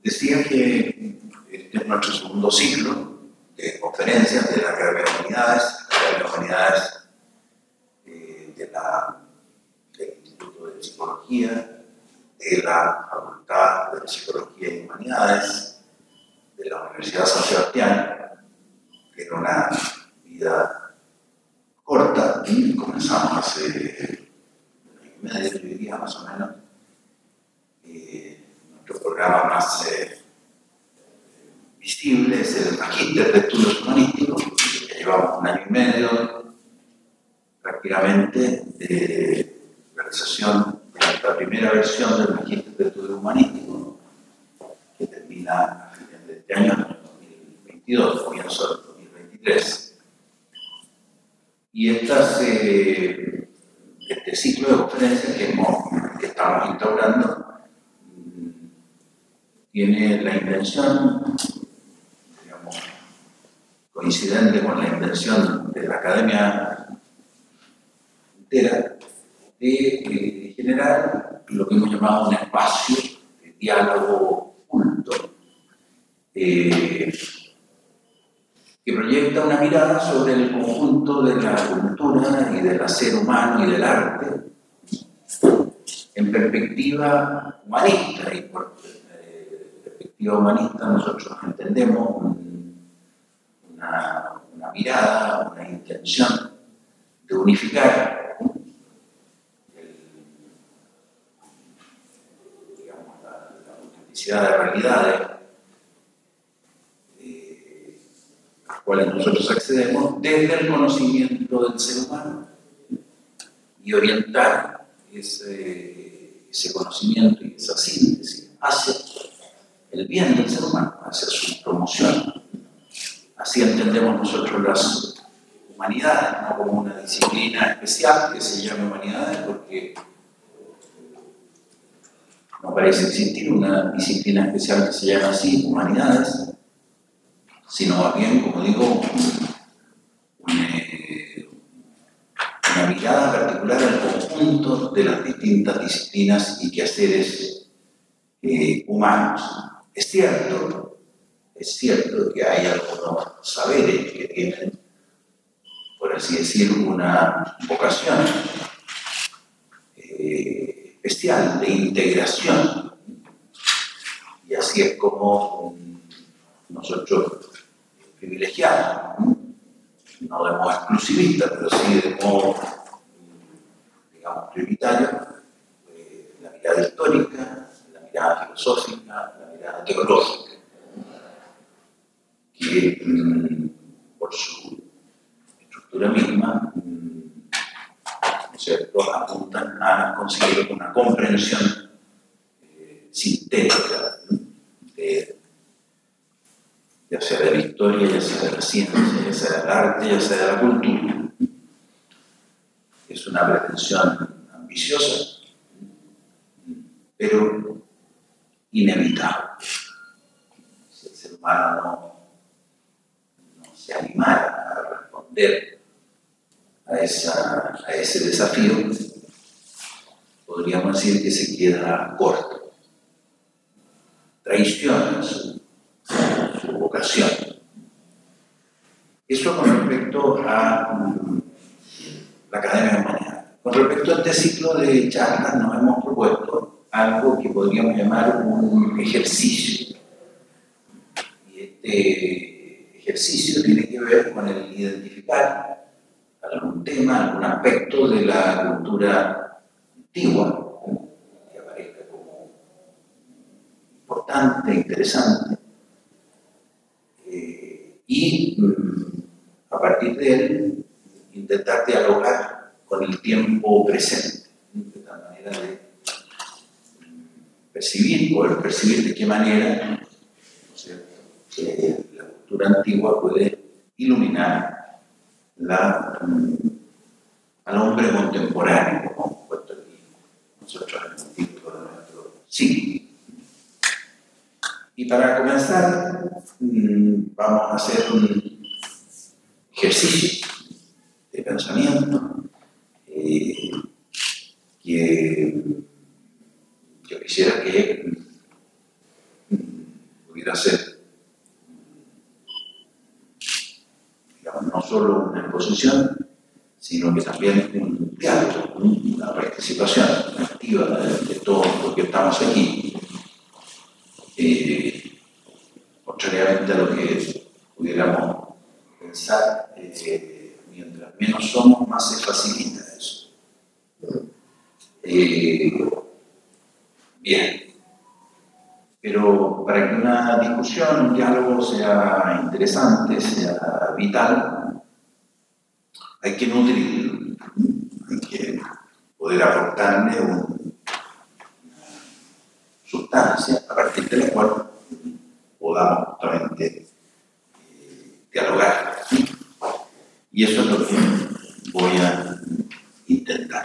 Decía que este es nuestro segundo ciclo de conferencias de la Academia de Humanidades, del Instituto de Psicología, de la Facultad de Psicología y Humanidades, de la Universidad San Sebastián. Tiene una vida corta y comenzamos hace un año y medio, diría, más o menos. Nuestro programa más visible es el Magíster de Estudios Humanísticos, que llevamos un año y medio prácticamente de realización de nuestra primera versión del Magíster de Estudios Humanísticos, que termina a finales de este año, 2022, comienzo del 2023. Y este ciclo de conferencias que estamos instaurando tiene la intención, digamos, coincidente con la intención de la Academia entera, de generar lo que hemos llamado un espacio de diálogo culto, que proyecta una mirada sobre el conjunto de la cultura y del ser humano y del arte en perspectiva humanista. Y por perspectiva humanista nosotros entendemos una mirada, una intención de unificar la multiplicidad de realidades a las cuales nosotros accedemos desde el conocimiento del ser humano y orientar ese conocimiento y esa síntesis hacia el bien del ser humano, hacia su promoción. Así entendemos nosotros las humanidades, no como una disciplina especial que se llama humanidades, porque no parece existir una disciplina especial que se llama así, humanidades, sino más bien, como digo, una mirada particular al conjunto de las distintas disciplinas y quehaceres humanos. Es cierto que hay algunos saberes que tienen, por así decir, una vocación especial de integración, y así es como nosotros privilegiamos, no de modo exclusivista, pero sí de modo, digamos, prioritario, la mirada histórica, la mirada filosófica, la mirada teológica, que por su estructura misma, ¿no es cierto?, apuntan a conseguir una comprensión sintética ya sea de la historia, ya sea de la ciencia, ya sea del arte, ya sea de la cultura. Es una pretensión ambiciosa, pero inevitable. Si el ser humano no se animara a responder a ese desafío, podríamos decir que se queda corto. Traiciona su vocación. Eso con respecto a la Academia de Humanidades. Con respecto a este ciclo de charlas, nos hemos propuesto algo que podríamos llamar un ejercicio. Y este ejercicio tiene que ver con el identificar algún tema, algún aspecto de la cultura antigua que aparezca como importante, interesante, y a partir de él intentar dialogar con el tiempo presente, de tal manera de poder percibir de qué manera, ¿no es cierto?, que la cultura antigua puede iluminar al hombre contemporáneo, como puesto aquí nosotros en el título de nuestro ciclo. Y para comenzar, vamos a hacer un ejercicio de pensamiento que yo quisiera que pudiera ser, digamos, no solo una exposición, sino que también un diálogo, una participación activa de todos los que estamos aquí, contrariamente a lo que pudiéramos pensar, mientras menos somos, más se facilita eso. Bien, pero para que una discusión, un diálogo sea interesante, sea vital, hay que nutrirlo, hay que poder aportarle una sustancia a partir de la cual podamos justamente dialogar. Y eso es lo que voy a intentar.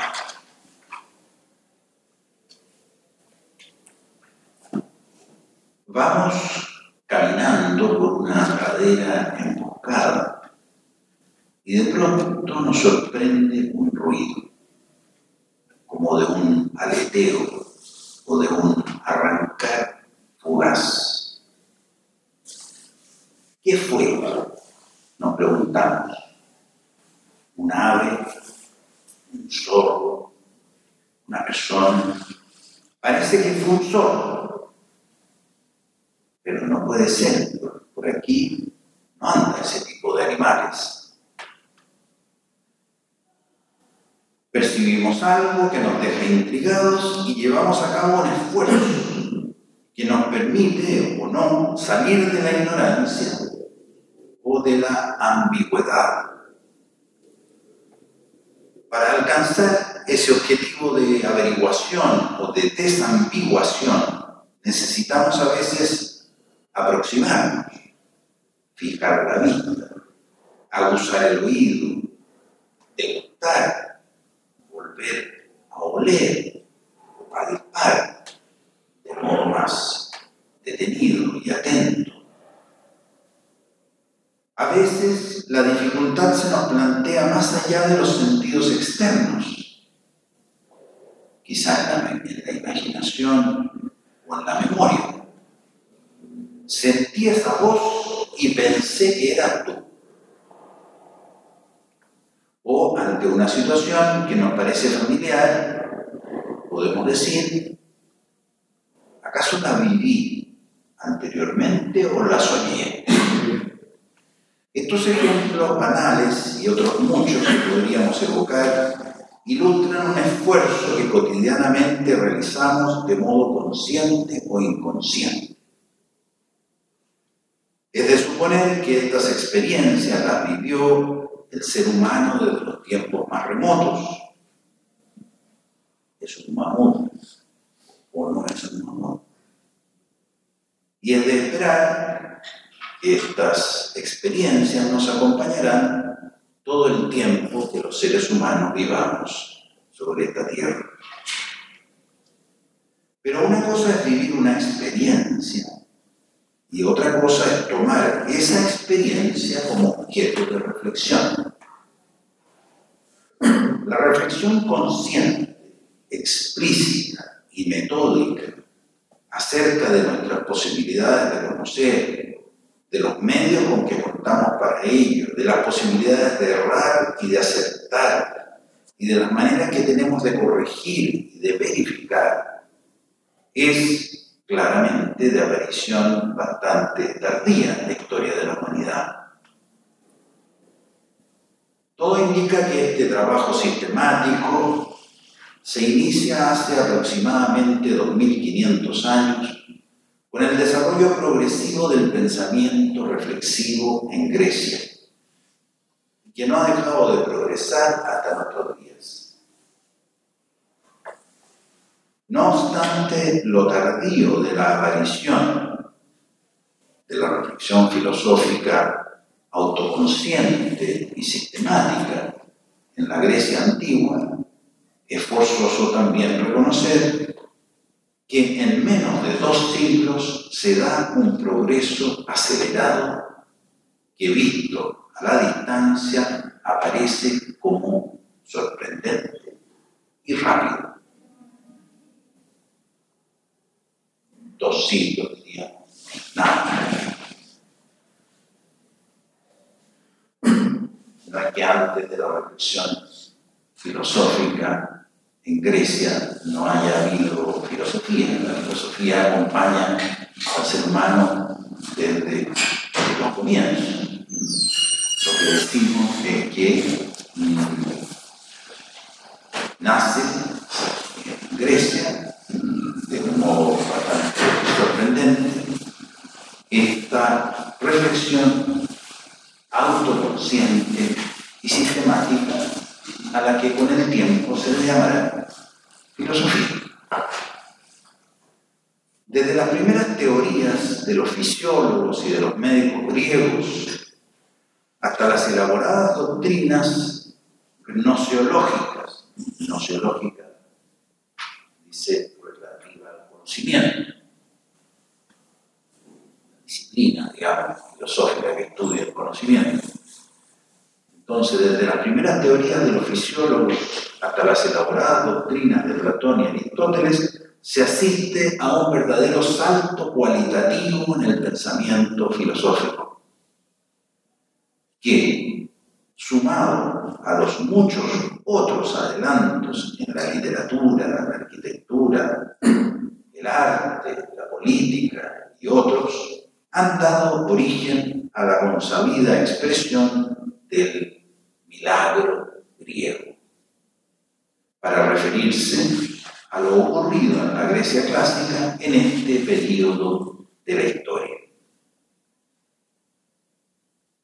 Vamos caminando por una pradera emboscada y de pronto nos sorprende un ruido, como de un aleteo o de un arrancar fugaz. ¿Qué fue? Nos preguntamos. ¿Un ave? ¿Un zorro? ¿Una persona? Parece que fue un zorro, pero no puede ser. Por aquí no anda ese tipo de animales. Percibimos algo que nos deja intrigados y llevamos a cabo un esfuerzo que nos permite o no salir de la ignorancia o de la ambigüedad. Para alcanzar ese objetivo de averiguación o de desambiguación, necesitamos a veces aproximarnos, fijar la vista, aguzar el oído, degustar, volver a oler o palpar de modo más detenido y atento. A veces la dificultad se nos plantea más allá de los sentidos externos, quizá en la imaginación o en la memoria. Sentí esa voz y pensé que eras tú. O ante una situación que nos parece familiar, podemos decir, ¿acaso la viví anteriormente o la soñé? Estos ejemplos banales y otros muchos que podríamos evocar ilustran un esfuerzo que cotidianamente realizamos de modo consciente o inconsciente. Es de suponer que estas experiencias las vivió el ser humano desde los tiempos más remotos. ¿Es un mamut o no es un mamut? Y es de esperar que estas experiencias nos acompañarán todo el tiempo que los seres humanos vivamos sobre esta tierra. Pero una cosa es vivir una experiencia y otra cosa es tomar esa experiencia como objeto de reflexión. La reflexión consciente, explícita y metódica acerca de nuestras posibilidades de conocer, de los medios con que contamos para ello, de las posibilidades de errar y de acertar, y de las maneras que tenemos de corregir y de verificar, es claramente de aparición bastante tardía en la historia de la humanidad. Todo indica que este trabajo sistemático se inicia hace aproximadamente 2500 años con el desarrollo progresivo del pensamiento reflexivo en Grecia, que no ha dejado de progresar hasta nuestros días. No obstante, lo tardío de la aparición de la reflexión filosófica autoconsciente y sistemática en la Grecia antigua, es forzoso también reconocer que en menos de 2 siglos se da un progreso acelerado que, visto a la distancia, aparece como sorprendente y rápido. 2 siglos, diríamos. Nada. No es que antes de la reflexión filosófica en Grecia no haya habido filosofía. La filosofía acompaña al ser humano desde los comienzos. Lo que decimos es que nace en Grecia de un modo bastante sorprendente esta reflexión autoconsciente y sistemática a la que con el tiempo se le llamará filosofía. Desde las primeras teorías de los fisiólogos y de los médicos griegos hasta las elaboradas doctrinas gnoseológicas, dice relativa al conocimiento, la disciplina, digamos, filosófica que estudia el conocimiento. Entonces, desde las primeras teorías de los fisiólogos hasta las elaboradas doctrinas de Platón y Aristóteles, se asiste a un verdadero salto cualitativo en el pensamiento filosófico, que, sumado a los muchos otros adelantos en la literatura, la arquitectura, el arte, la política y otros, han dado origen a la consabida expresión del milagro griego, para referirse a lo ocurrido en la Grecia clásica en este periodo de la historia.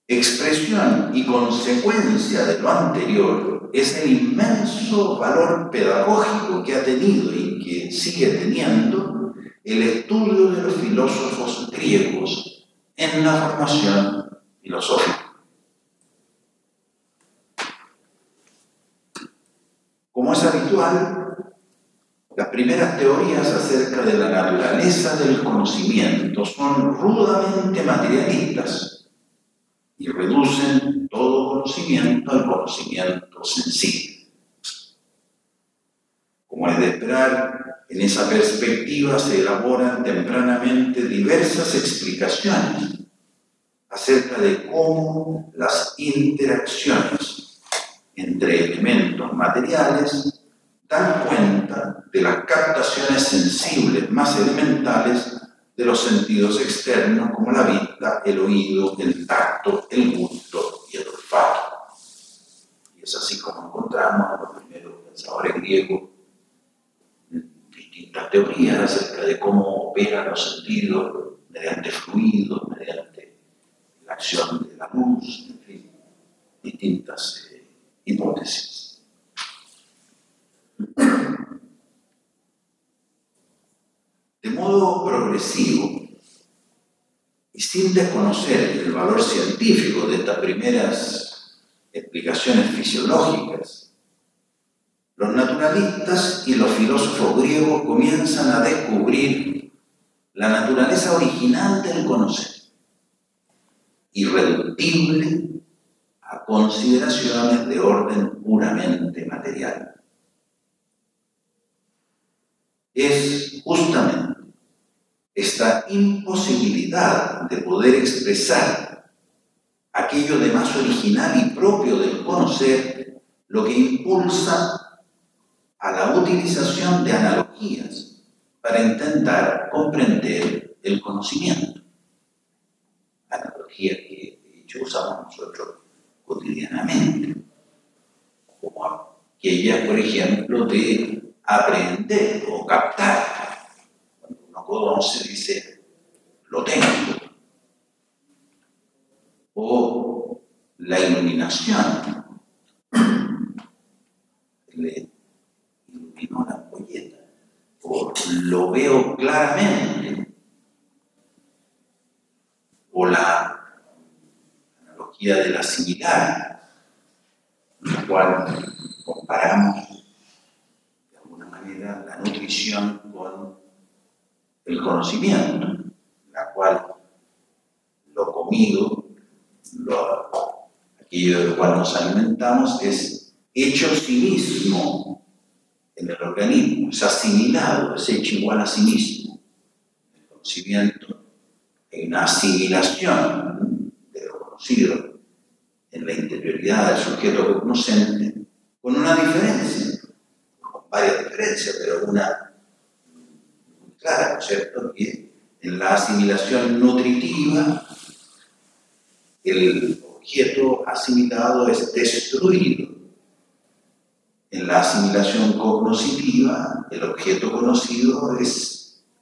Expresión y consecuencia de lo anterior es el inmenso valor pedagógico que ha tenido y que sigue teniendo el estudio de los filósofos griegos en la formación filosófica. Como es habitual, las primeras teorías acerca de la naturaleza del conocimiento son rudamente materialistas y reducen todo conocimiento al conocimiento sensible. Como es de esperar, en esa perspectiva se elaboran tempranamente diversas explicaciones acerca de cómo las interacciones entre elementos materiales dan cuenta de las captaciones sensibles más elementales de los sentidos externos como la vista, el oído, el tacto, el gusto y el olfato. Y es así como encontramos a los primeros pensadores griegos distintas teorías acerca de cómo operan los sentidos mediante fluidos, mediante la acción de la luz, en fin, distintas hipótesis. De modo progresivo y sin desconocer el valor científico de estas primeras explicaciones fisiológicas, los naturalistas y los filósofos griegos comienzan a descubrir la naturaleza original del conocer, irreductible a consideraciones de orden puramente material. Es justamente esta imposibilidad de poder expresar aquello de más original y propio del conocer lo que impulsa a la utilización de analogías para intentar comprender el conocimiento. Analogías que de hecho usamos nosotros cotidianamente, como aquellas, por ejemplo, de aprender o captar. Cuando uno conoce, dice, lo tengo. O la iluminación. Le iluminó la ampolleta. O lo veo claramente. O la analogía de la similar, en la cual comparamos de alguna manera la nutrición con el conocimiento, en la cual lo comido, aquello de lo cual nos alimentamos, es hecho sí mismo en el organismo, es asimilado, es hecho igual a sí mismo. El conocimiento una asimilación de lo conocido en la interioridad del sujeto cognoscente, con una diferencia, con varias diferencias, pero una muy clara, ¿no es cierto?, que en la asimilación nutritiva el objeto asimilado es destruido. En la asimilación cognoscitiva, el objeto conocido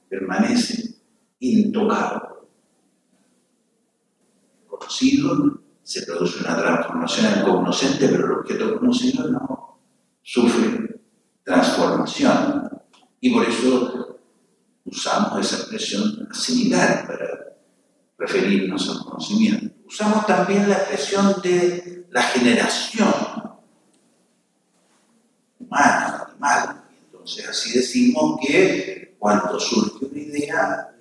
permanece intocado. El conocido se produce una transformación en el cognoscente, pero el objeto conocido no sufre transformación. Y por eso usamos esa expresión asimilar para referirnos al conocimiento. Usamos también la expresión de la generación humana, animal. Entonces así decimos que cuando surge una idea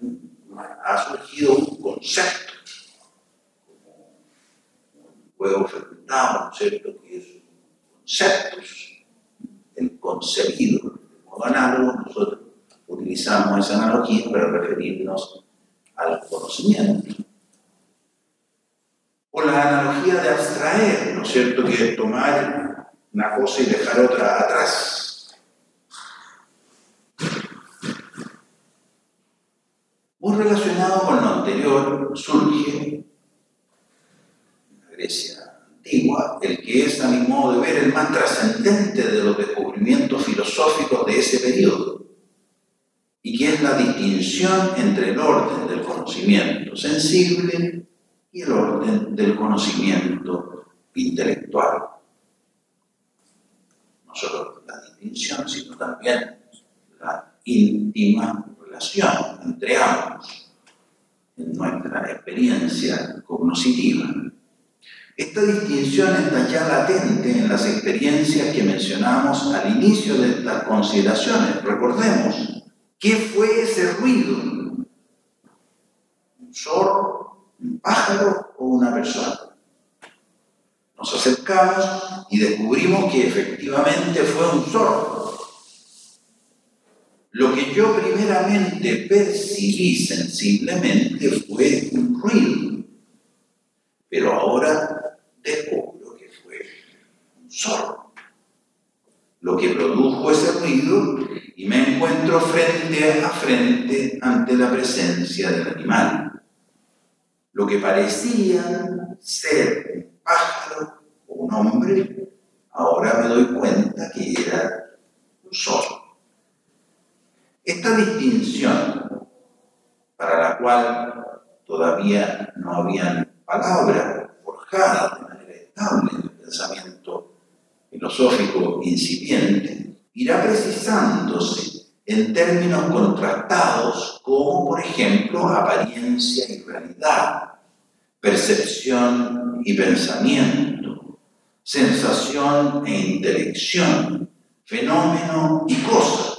ha surgido un concepto, como un huevo fermentado, ¿no es cierto?, que es conceptos, el concebido. De modo análogo, nosotros utilizamos esa analogía para referirnos al conocimiento. O la analogía de abstraer, ¿no es cierto?, que es tomar una cosa y dejar otra atrás. Muy relacionado con lo anterior surge en la Grecia antigua el que es, a mi modo de ver, el más trascendente de los descubrimientos filosóficos de ese periodo, y que es la distinción entre el orden del conocimiento sensible y el orden del conocimiento intelectual. No solo la distinción, sino también la íntima relación entre ambos en nuestra experiencia cognoscitiva. Esta distinción está ya latente en las experiencias que mencionamos al inicio de estas consideraciones. Recordemos, ¿qué fue ese ruido? ¿Un zorro, un pájaro o una persona? Nos acercamos y descubrimos que efectivamente fue un zorro. Lo que yo primeramente percibí sensiblemente fue un ruido, pero ahora descubro que fue un zorro. Lo que produjo ese ruido, y me encuentro frente a frente ante la presencia del animal. Lo que parecía ser un pájaro o un hombre, ahora me doy cuenta que era un zorro. Esta distinción, para la cual todavía no habían palabras forjadas de manera estable en el pensamiento filosófico incipiente, irá precisándose en términos contrastados como, por ejemplo, apariencia y realidad, percepción y pensamiento, sensación e intelección, fenómeno y cosa,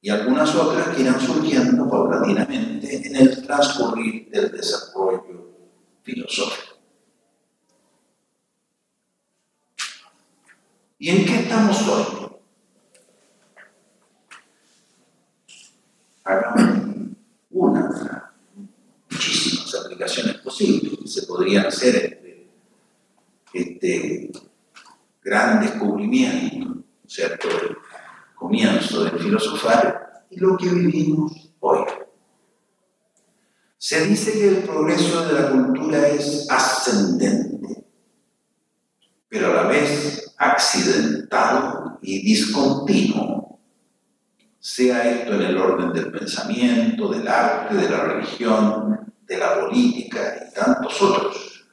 y algunas otras que irán surgiendo paulatinamente en el transcurrir del desarrollo filosófico. ¿Y en qué estamos hoy? Hagamos muchísimas aplicaciones posibles que se podrían hacer este gran descubrimiento, ¿cierto?, del comienzo del filosofar y lo que vivimos hoy. Se dice que el progreso de la cultura es ascendente, pero a la vez accidentado y discontinuo, sea esto en el orden del pensamiento, del arte, de la religión, de la política y tantos otros.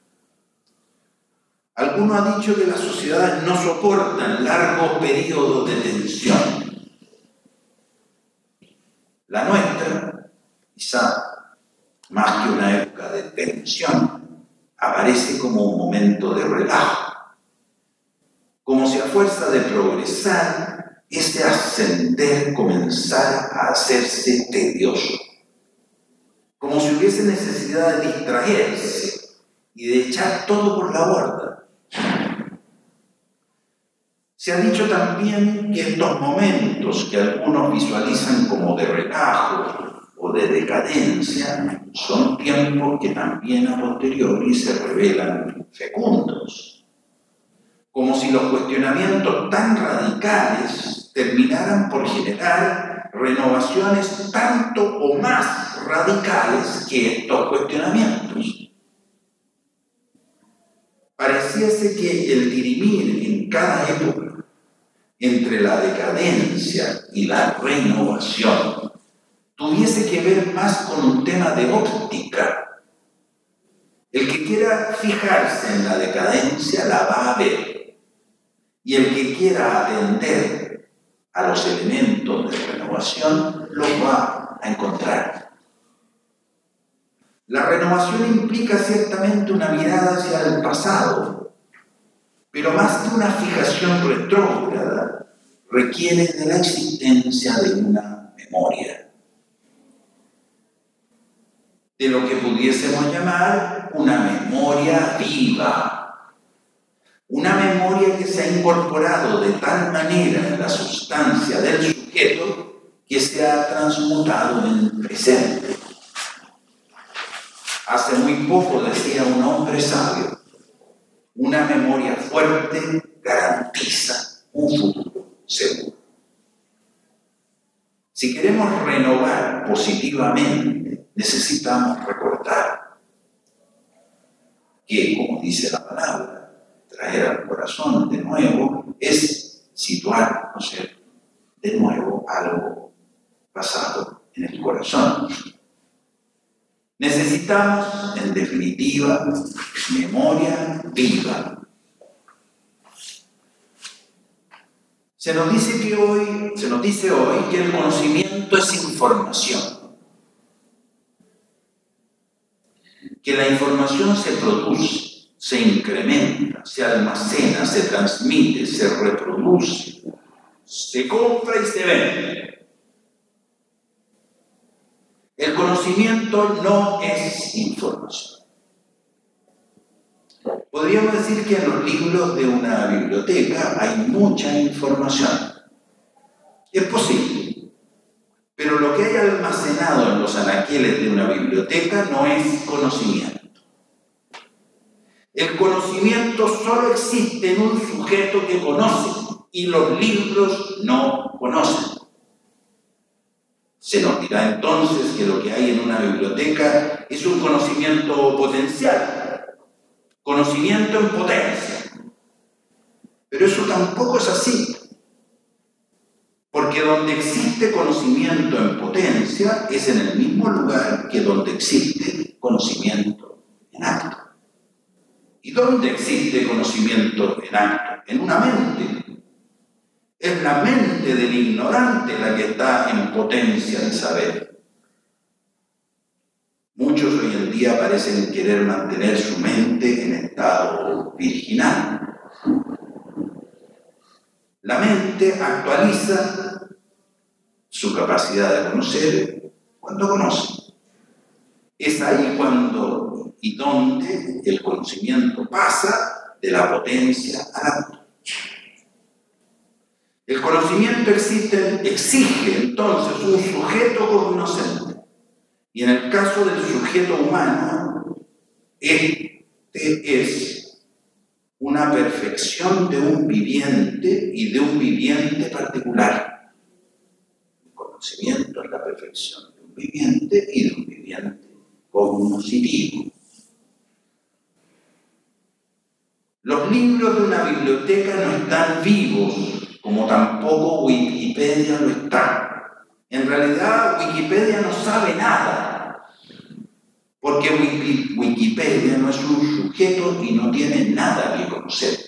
Alguno ha dicho que las sociedades no soportan largos periodos de tensión. La nuestra, quizá más que una época de tensión, aparece como un momento de relajo, como si a fuerza de progresar, ese ascender comenzara a hacerse tedioso, como si hubiese necesidad de distraerse y de echar todo por la borda. Se ha dicho también que estos momentos que algunos visualizan como de relajo o de decadencia son tiempos que también a posteriori se revelan fecundos, como si los cuestionamientos tan radicales terminaran por generar renovaciones tanto o más radicales que estos cuestionamientos. Pareciese que el dirimir en cada época entre la decadencia y la renovación tuviese que ver más con un tema de óptica. El que quiera fijarse en la decadencia la va a ver, y el que quiera atender a los elementos de renovación los va a encontrar. La renovación implica ciertamente una mirada hacia el pasado, pero más que una fijación retrógrada, requiere de la existencia de una memoria, de lo que pudiésemos llamar una memoria viva, una memoria que se ha incorporado de tal manera en la sustancia del sujeto que se ha transmutado en el presente. Hace muy poco decía un hombre sabio: una memoria fuerte garantiza un futuro seguro. Si queremos renovar positivamente, necesitamos recordar que, como dice la palabra, traer al corazón de nuevo es situar, ¿no es cierto?, de nuevo algo pasado en el corazón. Necesitamos, en definitiva, memoria viva. Se nos dice hoy que el conocimiento es información, que la información se produce, se incrementa, se almacena, se transmite, se reproduce, se compra y se vende. El conocimiento no es información. Podríamos decir que en los libros de una biblioteca hay mucha información. Es posible. Pero lo que hay almacenado en los anaqueles de una biblioteca no es conocimiento. El conocimiento solo existe en un sujeto que conoce, y los libros no conocen. Se nos dirá entonces que lo que hay en una biblioteca es un conocimiento potencial, conocimiento en potencia. Pero eso tampoco es así, porque donde existe conocimiento en potencia es en el mismo lugar que donde existe conocimiento en acto. ¿Y dónde existe conocimiento en acto? En una mente. Es la mente del ignorante la que está en potencia de saber. Muchos hoy en día parecen querer mantener su mente en estado virginal. La mente actualiza su capacidad de conocer cuando conoce. Es ahí cuando y donde el conocimiento pasa de la potencia al acto. El conocimiento exige entonces un sujeto cognoscente. Y en el caso del sujeto humano, este es una perfección de un viviente y de un viviente particular. El conocimiento es la perfección de un viviente y de un viviente cognoscitivo. Los libros de una biblioteca no están vivos, como tampoco Wikipedia lo está. En realidad, Wikipedia no sabe nada, porque Wikipedia no es un sujeto y no tiene nada que conocer.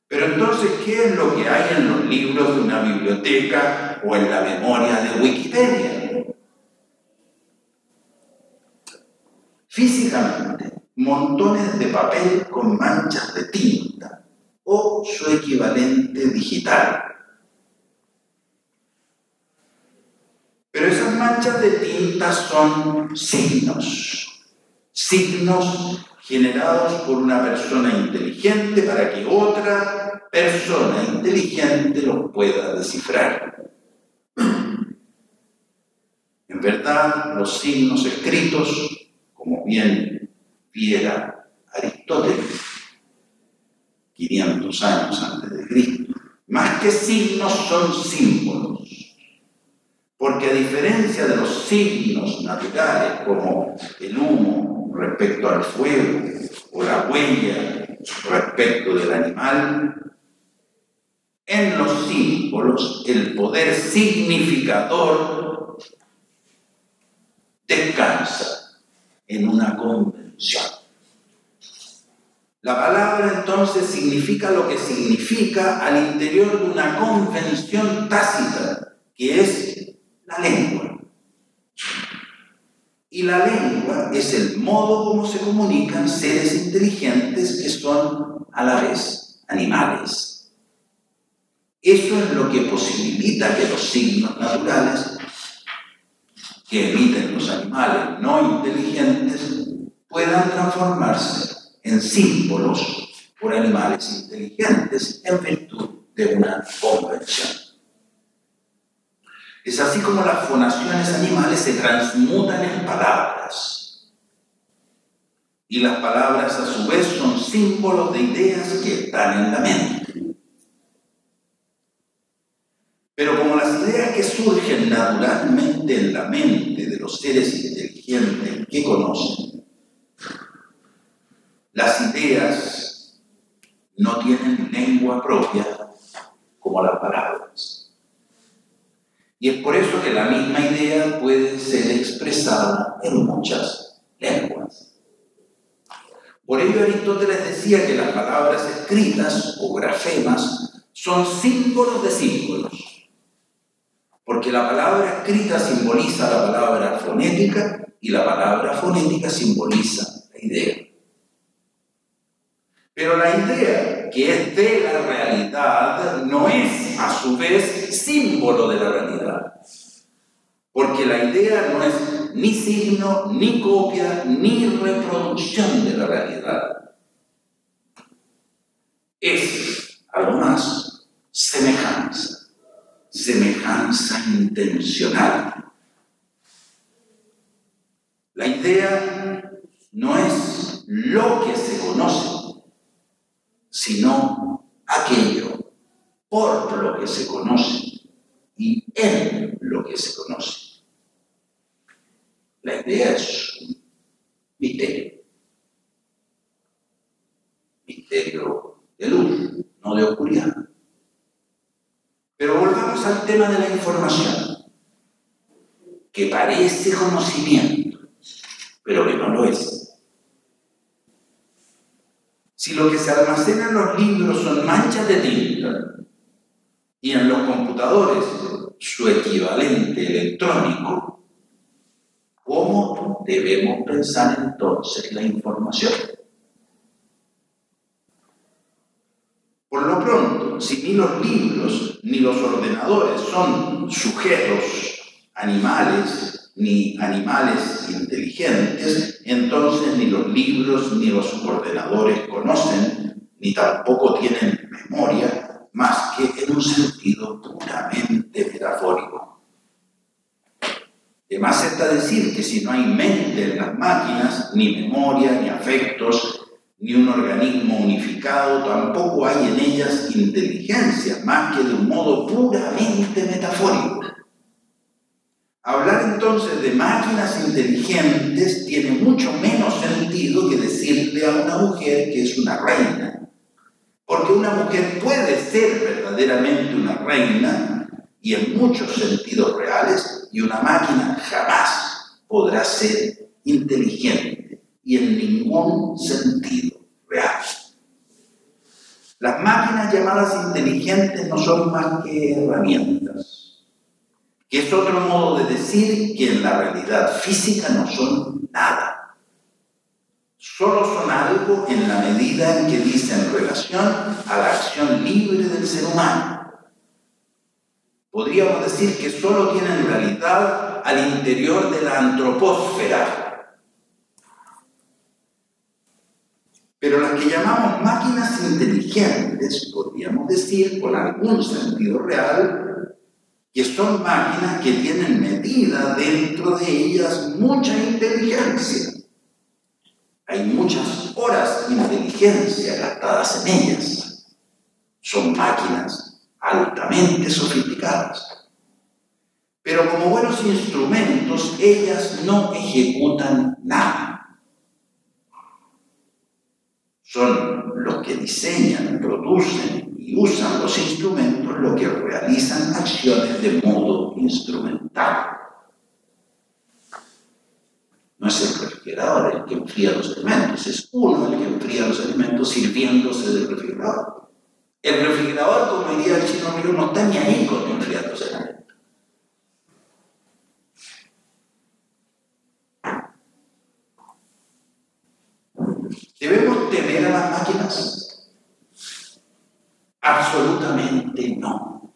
Pero entonces, ¿qué es lo que hay en los libros de una biblioteca o en la memoria de Wikipedia? Físicamente, montones de papel con manchas de tinta o su equivalente digital. Pero esas manchas de tinta son signos generados por una persona inteligente para que otra persona inteligente los pueda descifrar. verdad, los signos escritos, como bien viera Aristóteles, 500 años antes de Cristo, más que signos son símbolos, porque a diferencia de los signos naturales, como el humo respecto al fuego o la huella respecto del animal, en los símbolos el poder significador descansa en una convención. La palabra entonces significa lo que significa al interior de una convención tácita, que es la lengua. Y la lengua es el modo como se comunican seres inteligentes que son a la vez animales. Eso es lo que posibilita que los signos naturales que emiten los animales no inteligentes puedan transformarse en símbolos por animales inteligentes en virtud de una convención. Es así como las fonaciones animales se transmutan en palabras. Y las palabras a su vez son símbolos de ideas que están en la mente. Pero como las ideas que surgen naturalmente en la mente de los seres inteligentes que conocen, las ideas no tienen lengua propia como las palabras. Y es por eso que la misma idea puede ser expresada en muchas lenguas. Por ello Aristóteles decía que las palabras escritas o grafemas son símbolos de símbolos. Porque la palabra escrita simboliza la palabra fonética y la palabra fonética simboliza la idea. Pero la idea, que es de la realidad, no es a su vez símbolo de la realidad. Porque la idea no es ni signo, ni copia, ni reproducción de la realidad. Es, algo más, semejanza. Semejanza intencional. La idea no es lo que se conoce, sino aquello por lo que se conoce y en lo que se conoce. La idea es un misterio. Misterio de luz, no de oscuridad. Pero volvamos al tema de la información, que parece conocimiento, pero que no lo es. Si lo que se almacena en los libros son manchas de tinta y en los computadores su equivalente electrónico, ¿cómo debemos pensar entonces la información? Por lo pronto, si ni los libros ni los ordenadores son sujetos animales, ni animales inteligentes, entonces ni los libros ni los ordenadores conocen, ni tampoco tienen memoria, más que en un sentido puramente metafórico. Además está decir que si no hay mente en las máquinas, ni memoria, ni afectos, ni un organismo unificado, tampoco hay en ellas inteligencia, más que de un modo puramente metafórico. Hablar entonces de máquinas inteligentes tiene mucho menos sentido que decirle a una mujer que es una reina. Porque una mujer puede ser verdaderamente una reina y en muchos sentidos reales, y una máquina jamás podrá ser inteligente y en ningún sentido real. Las máquinas llamadas inteligentes no son más que herramientas, que es otro modo de decir que en la realidad física no son nada. Solo son algo en la medida en que dicen relación a la acción libre del ser humano. Podríamos decir que solo tienen realidad al interior de la antropósfera. Pero las que llamamos máquinas inteligentes, podríamos decir con algún sentido real, que son máquinas que tienen metida dentro de ellas mucha inteligencia. Hay muchas horas de inteligencia gastadas en ellas. Son máquinas altamente sofisticadas. Pero como buenos instrumentos, ellas no ejecutan nada. Son los que diseñan, producen y usan los instrumentos los que realizan acciones de modo instrumental. No es el refrigerador el que enfría los alimentos, es uno el que enfría los alimentos sirviéndose del refrigerador. El refrigerador, como diría el chino Río, no está ni ahí con enfriar los alimentos. ¿Debemos temer a las máquinas? Absolutamente no.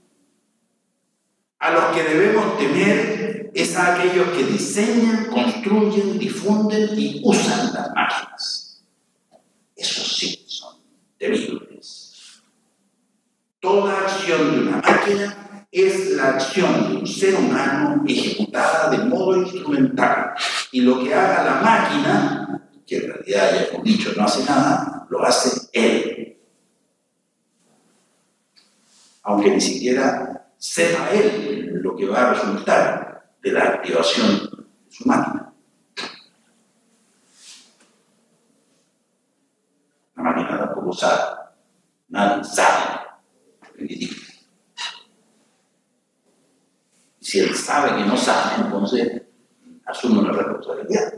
A los que debemos temer es a aquellos que diseñan, construyen, difunden y usan las máquinas. Esos sí son temibles. Toda acción de una máquina es la acción de un ser humano ejecutada de modo instrumental. Y lo que haga la máquina, que en realidad ya hemos dicho no hace nada, lo hace él. Aunque ni siquiera sepa él lo que va a resultar de la activación de su máquina. La máquina tampoco sabe, nadie sabe lo que dice. Y si él sabe que no sabe, entonces asume una responsabilidad.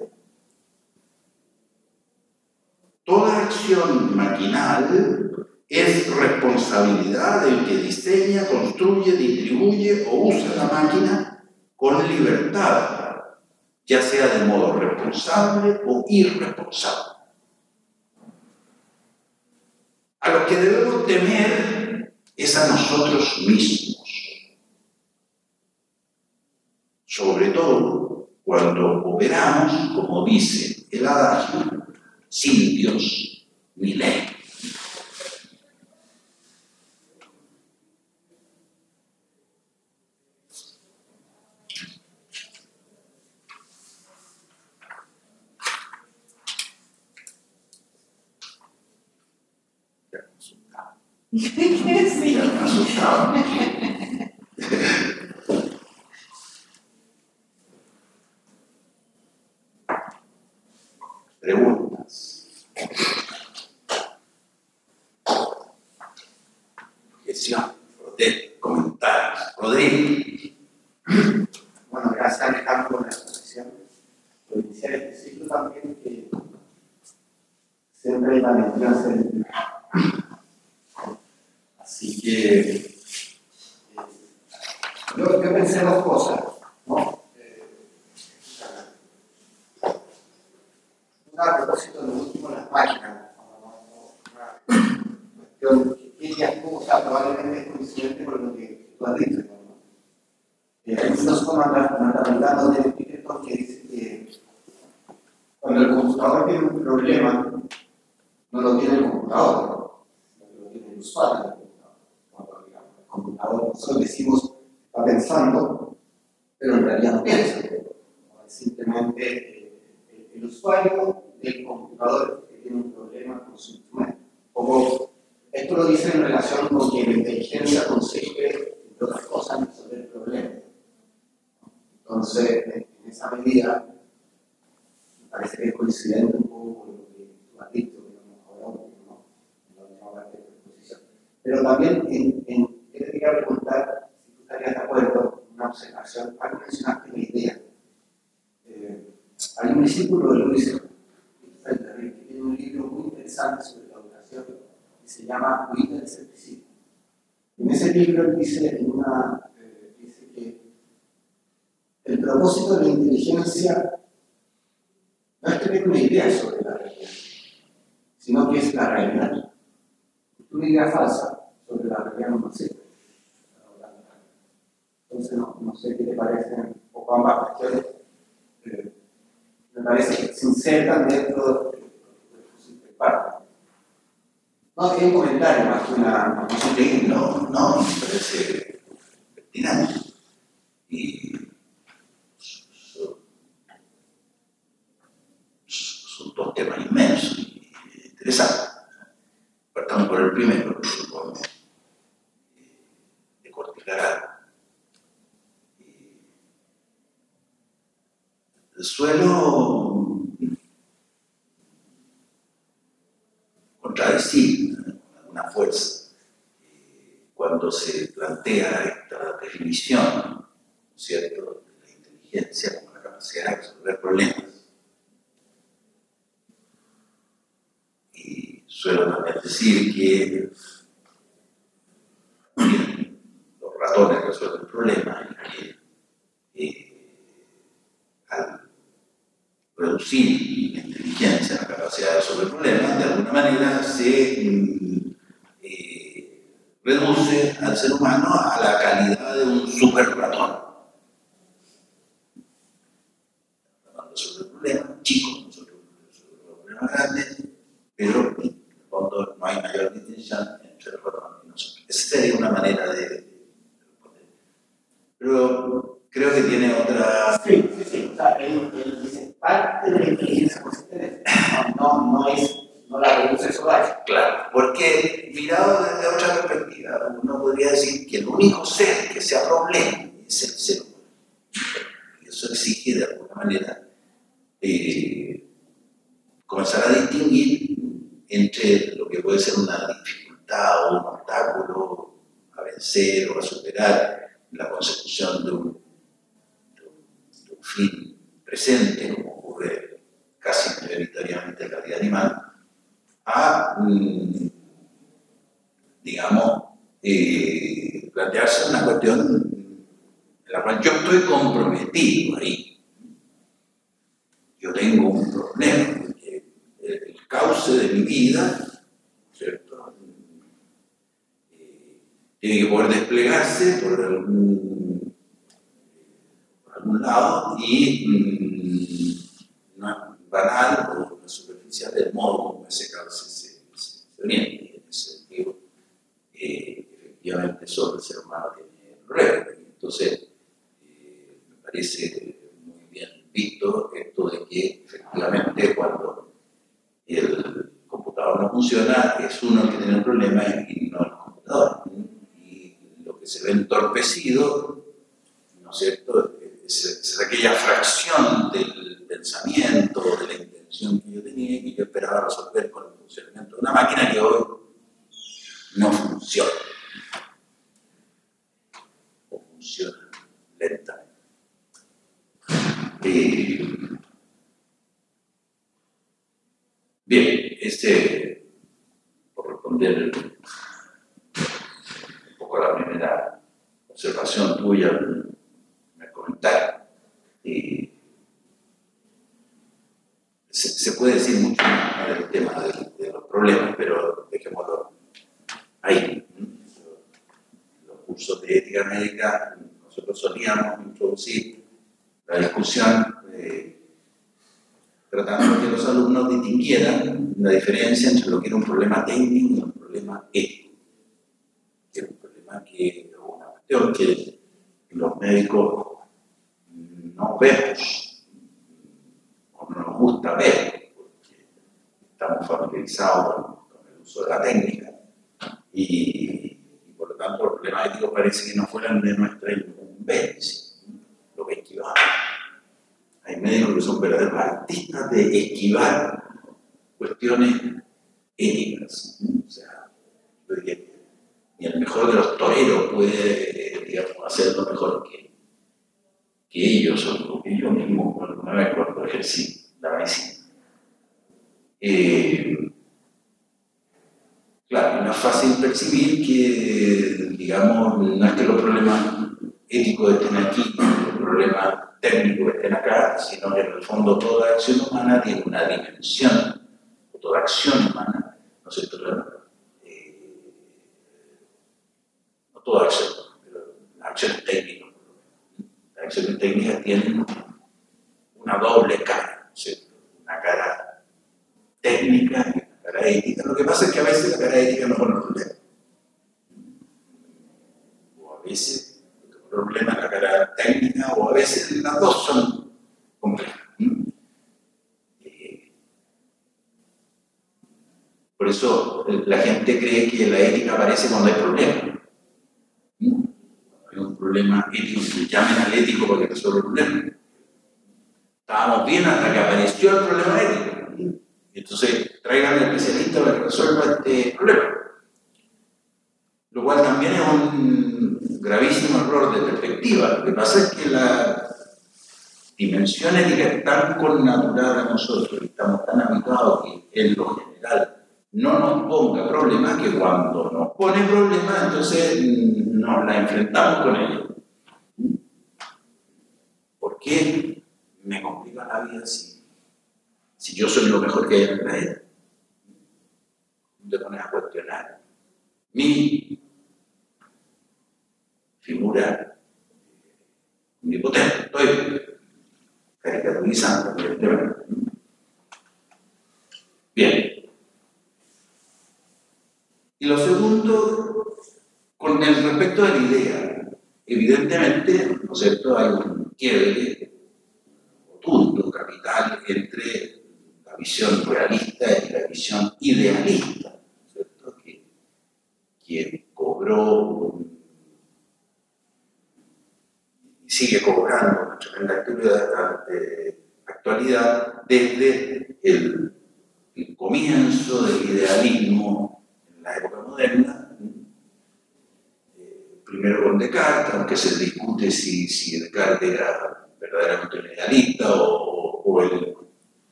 Toda acción maquinal es responsabilidad del que diseña, construye, distribuye o usa la máquina con libertad, ya sea de modo responsable o irresponsable. A los que debemos temer es a nosotros mismos, sobre todo cuando operamos, como dice el adagio, sin Dios ni ley. Sí. Ya me asustaba. Preguntas. Objeción. Comentarios. Rodrigo. Bueno, gracias Alejandro por la exposición. Por iniciar este ciclo también, que siempre hay valentía en hacer el primero. Así que yo pensé dos cosas, ¿no? Una a propósito de lo último, las máquinas. Una cuestión que ella usa probablemente es coincidente con lo que tú has dicho, ¿no? Hay muchos fundamentales de arquitectos que dicen que cuando el computador tiene un problema, no lo tiene el computador, sino lo tiene el usuario del computador. Cuando digamos, el computador, nosotros decimos, está pensando, pero en realidad no piensa. Es simplemente el usuario del computador que tiene un problema con su instrumento. Como esto lo dice en relación con que la inteligencia consiste, entre otras cosas, en resolver problemas. Entonces, en esa medida, me parece que es coincidente un poco con lo que tú has dicho, digamos, ahora, ¿no? En la última parte de tu exposición. Pero también, yo te quería preguntar si tú estarías de acuerdo con una observación. Algo mencionaste la idea. Hay un discípulo de Luis Felder que tiene un libro muy interesante sobre la educación que se llama Huida del escepticismo. En ese libro él dice, dice que el propósito de la inteligencia no es tener una idea sobre la realidad, sino que es la realidad. Una idea falsa sobre la realidad no existe. Entonces, no sé qué te parecen un poco ambas cuestiones. Me parece que se insertan dentro de sus parte. No, tiene un comentario más que una. No, me parece pertinente. el primero, de cortical. Suelo contradecir una fuerza cuando se plantea esta definición, ¿no es cierto?, de la inteligencia como la capacidad de resolver problemas. Y suelo también decir que los ratones resuelven problemas y que al reducir la inteligencia, la capacidad de resolver problemas, de alguna manera se reduce al ser humano a la calidad de un super ratón. Resolver problemas chicos, resolver problemas grandes, pero en el fondo no hay mayor distinción entre el ratón y nosotros. Esa sería una manera de responder. Pero creo que tiene otra... Sí. O sea, él dice parte de la inteligencia consciente, no la reduce solo a eso. Claro, porque mirado desde otra perspectiva, uno podría decir que el único ser que sea problema es el ser humano. Y eso exige de alguna manera comenzar a distinguir entre lo que puede ser una dificultad o un obstáculo a vencer o a superar en la consecución de un fin presente, como ocurre casi mayoritariamente en la vida animal, a, digamos, plantearse una cuestión en la cual yo estoy comprometido ahí. Yo tengo un problema, porque el cauce de mi vida, ¿cierto?, tiene que poder desplegarse por algún lado y no es banal o superficial del modo como ese cauce se orienta. En ese sentido, efectivamente, solo el ser humano tiene el problema. Entonces, me parece muy bien visto esto de que efectivamente cuando el computador no funciona es uno el que tiene el problema y no el computador. Y lo que se ve entorpecido, ¿no es cierto?, es aquella fracción del pensamiento, de la intención que yo tenía y que yo esperaba resolver con el funcionamiento de una máquina que hoy no funciona. O funciona lentamente. Bien, por responder un poco a la primera observación tuya, me comentario. Se puede decir mucho más del tema de los problemas, pero dejémoslo ahí. En los cursos de ética médica nosotros solíamos introducir la discusión tratando de que los alumnos distinguieran la diferencia entre lo que era un problema técnico y un problema ético. Que era un problema que, o una cuestión que los médicos no vemos, o no nos gusta ver, porque estamos familiarizados con el uso de la técnica y por lo tanto los problemas éticos parece que no fueran de nuestra incumbencia, lo que esquivamos. Hay médicos que son verdaderos artistas de esquivar cuestiones éticas. O sea, yo diría que ni el mejor de los toreros puede, digamos, hacerlo mejor que ellos, o que yo mismo alguna vez cuando ejercí la medicina. Claro, no es fácil percibir que, digamos, no es que los problemas éticos estén aquí, los problemas técnicos estén acá, sino que en el fondo toda acción humana tiene una dimensión, toda acción humana, ¿no es cierto? No toda acción, pero las acciones técnicas. Las acciones técnicas tienen una doble cara, ¿no es cierto? Una cara técnica y una cara ética. Lo que pasa es que a veces la cara ética no pone problema. O a veces el problema es la cara técnica, o a veces las dos son complejas. Por eso la gente cree que la ética aparece cuando hay problemas. Hay un problema ético, que llamen al ético para que resuelva el problema. Estábamos bien hasta que apareció el problema ético. Entonces, traigan al especialista para que resuelva este problema. Lo cual también es un gravísimo error de perspectiva. Lo que pasa es que la dimensión ética es tan connaturada a nosotros y estamos tan habituados que en lo general no nos ponga problemas que cuando nos pone problemas, entonces nos la enfrentamos con ellos. ¿Por qué me complica la vida si yo soy lo mejor que hay en el planeta? Te pones a cuestionar mi figura omnipotente. Estoy caricaturizando el tema. Bien. Y lo segundo, con el respecto de la idea, evidentemente, ¿no es cierto?, hay un quiebre rotundo, capital, entre la visión realista y la visión idealista, ¿no es cierto?, que cobró y sigue cobrando una tremenda actualidad desde el comienzo del idealismo en la época moderna, primero con Descartes, aunque se discute si Descartes era verdaderamente un idealista o el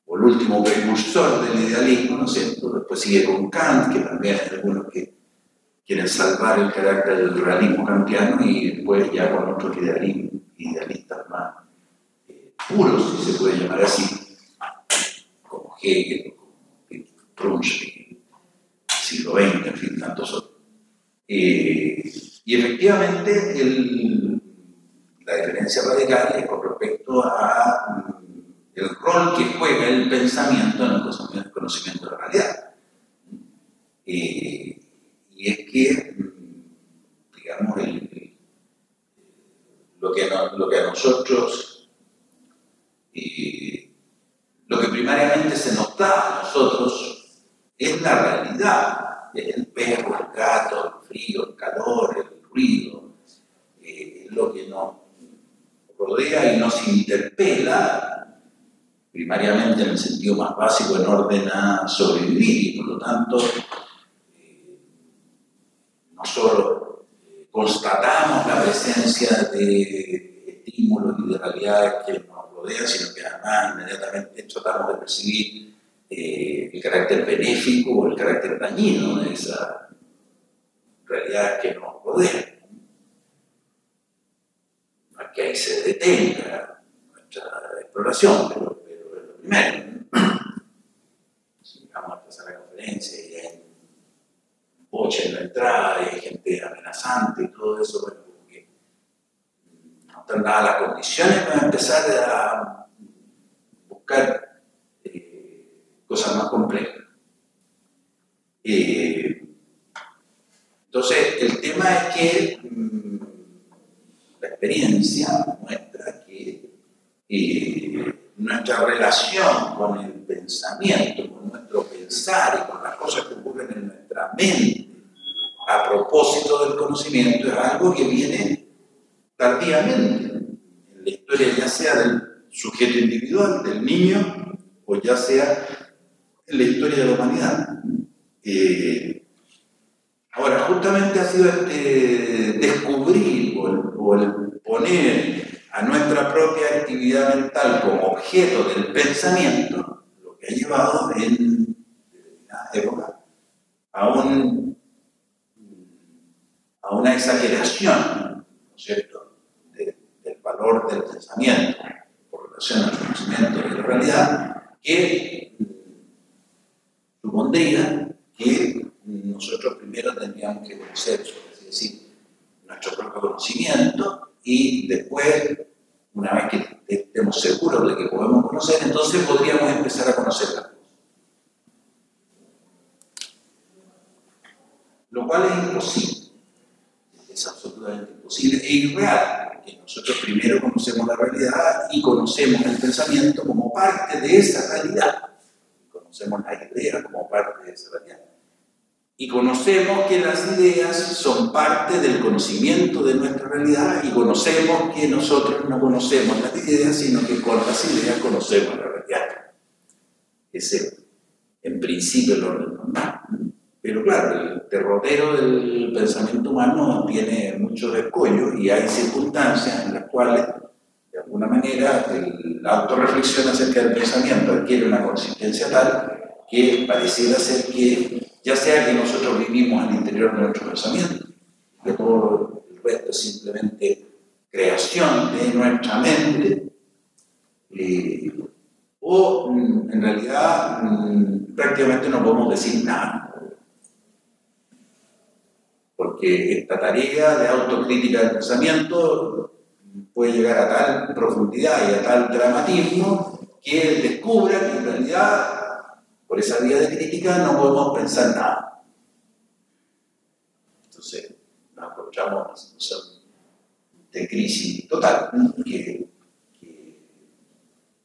último precursor del idealismo, ¿no es cierto? Después sigue con Kant, que también hay algunos que quieren salvar el carácter del realismo kantiano, y después ya con otros idealistas más puros, si se puede llamar así, como Hegel, Brunsch, siglo XX, en fin, tantos otros. Y efectivamente la diferencia radical es con respecto a el rol que juega el pensamiento en el conocimiento de la realidad. Y es que, digamos, lo que a nosotros, lo que primariamente se nos da a nosotros es la realidad. El perro, el gato, el frío, el calor, el ruido, lo que nos rodea y nos interpela, primariamente en el sentido más básico, en orden a sobrevivir, y por lo tanto, no solo constatamos la presencia de estímulos y de realidades que nos rodean, sino que además inmediatamente tratamos de percibir el carácter benéfico o el carácter dañino de esa realidad que nos rodea. No es que ahí se detenga nuestra exploración, pero es lo primero. Si vamos a pasar la conferencia y hay un boche en la entrada y hay gente amenazante y todo eso, bueno, porque no están dadas las condiciones para empezar a buscar cosas más complejas. Entonces, el tema es que la experiencia muestra que nuestra relación con el pensamiento, con nuestro pensar y con las cosas que ocurren en nuestra mente a propósito del conocimiento es algo que viene tardíamente en la historia, ya sea del sujeto individual, del niño, o ya sea en la historia de la humanidad. Ahora, justamente ha sido descubrir o el poner a nuestra propia actividad mental como objeto del pensamiento lo que ha llevado en determinada época a una exageración, ¿no es cierto?, del valor del pensamiento por relación al conocimiento de la realidad, que supondría que nosotros primero tendríamos que conocer, es decir, nuestro propio conocimiento, y después, una vez que estemos seguros de que podemos conocer, entonces podríamos empezar a conocer las cosas. Lo cual es imposible, es absolutamente imposible e irreal, porque nosotros primero conocemos la realidad y conocemos el pensamiento como parte de esa realidad. Conocemos la idea como parte de esa realidad. Y conocemos que las ideas son parte del conocimiento de nuestra realidad y conocemos que nosotros no conocemos las ideas, sino que con las ideas conocemos la realidad. Ese es, en principio, el orden normal. Pero claro, el derrotero del pensamiento humano tiene muchos escollos y hay circunstancias en las cuales, de alguna manera, la autorreflexión acerca del pensamiento adquiere una consistencia tal que pareciera ser que, ya sea que nosotros vivimos al interior de nuestro pensamiento, que todo el resto es simplemente creación de nuestra mente, o en realidad prácticamente no podemos decir nada. Porque esta tarea de autocrítica del pensamiento puede llegar a tal profundidad y a tal dramatismo que descubra que en realidad, por esa vía de crítica, no podemos pensar nada. Entonces, nos encontramos en una situación de crisis total,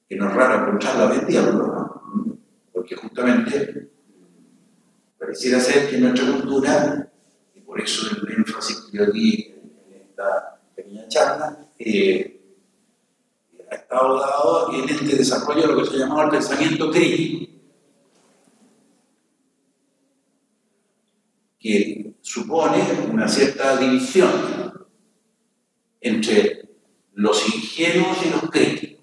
que no es raro encontrarla hoy en día, ¿no? Porque justamente pareciera ser que nuestra cultura, y por eso el énfasis que yo di en esta pequeña charla, ha estado dado en este desarrollo de lo que se llama el pensamiento crítico, que supone una cierta división entre los ingenuos y los críticos.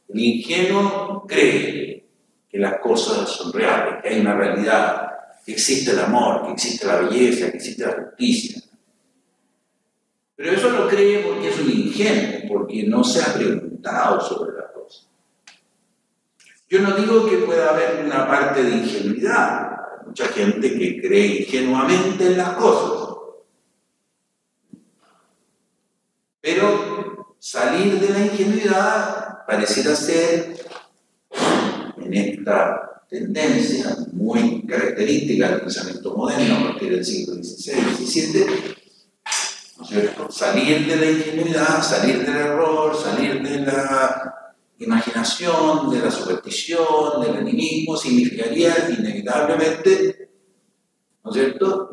El ingenuo cree que las cosas son reales, que hay una realidad, que existe el amor, que existe la belleza, que existe la justicia. Pero eso lo cree porque es un ingenuo, porque no se ha preguntado sobre las cosas. Yo no digo que pueda haber una parte de ingenuidad. Hay mucha gente que cree ingenuamente en las cosas. Pero salir de la ingenuidad pareciera ser, en esta tendencia muy característica del pensamiento moderno a partir del siglo XVI y XVII, ¿no es cierto? Salir de la ingenuidad, salir del error, salir de la imaginación, de la superstición, del animismo, significaría inevitablemente, ¿no es cierto?,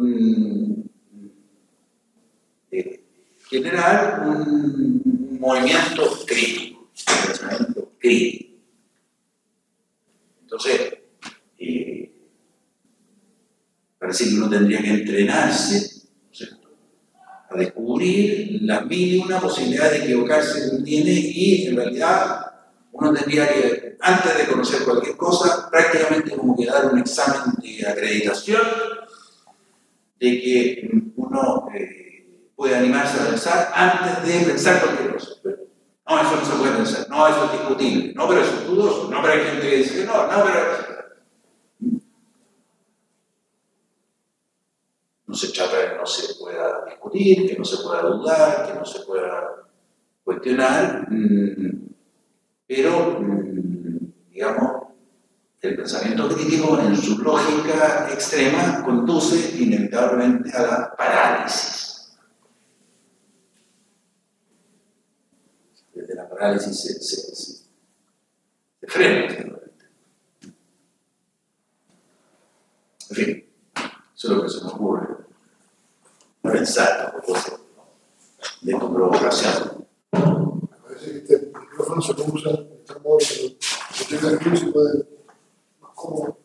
generar un movimiento crítico, un pensamiento crítico. Entonces, parece que uno tendría que entrenarse, ¿no es cierto?, a descubrir las mil y una posibilidades de equivocarse que uno tiene, y en realidad uno tendría que, antes de conocer cualquier cosa, prácticamente como que dar un examen de acreditación de que uno puede animarse a pensar antes de pensar cualquier cosa. No, eso no se puede pensar, no, eso es discutible, no, pero eso es dudoso, no, pero hay gente que dice que no, pero no se trata de que no se pueda discutir, que no se pueda dudar, que no se pueda cuestionar, pero, digamos, el pensamiento crítico en su lógica extrema conduce inevitablemente a la parálisis. Desde la parálisis se frena. En fin, eso es lo que se me ocurre a pensar a propósito de tu provocación. Parece que este micrófono se puede usar de tal modo que lo tenga aquí y se puede más cómodo.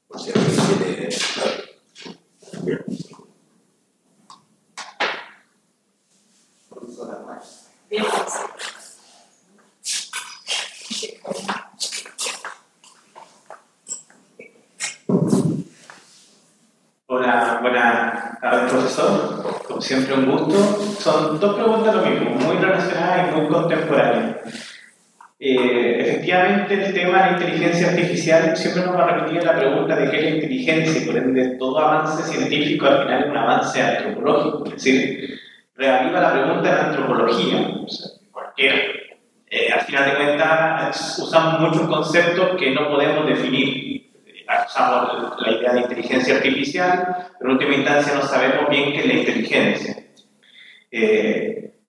O sea, que quiere... Bien. Bien. Hola, buenas tardes, profesor. Como siempre, un gusto. Son dos preguntas lo mismo, muy relacionadas y muy contemporáneas. Efectivamente, el tema de la inteligencia artificial siempre nos va a repetir la pregunta de qué es la inteligencia, y por ende, todo avance científico al final es un avance antropológico, es decir, reaviva la pregunta de la antropología, o sea, cualquiera. Al final de cuentas, usamos muchos conceptos que no podemos definir. Usamos la idea de inteligencia artificial, pero en última instancia no sabemos bien qué es la inteligencia.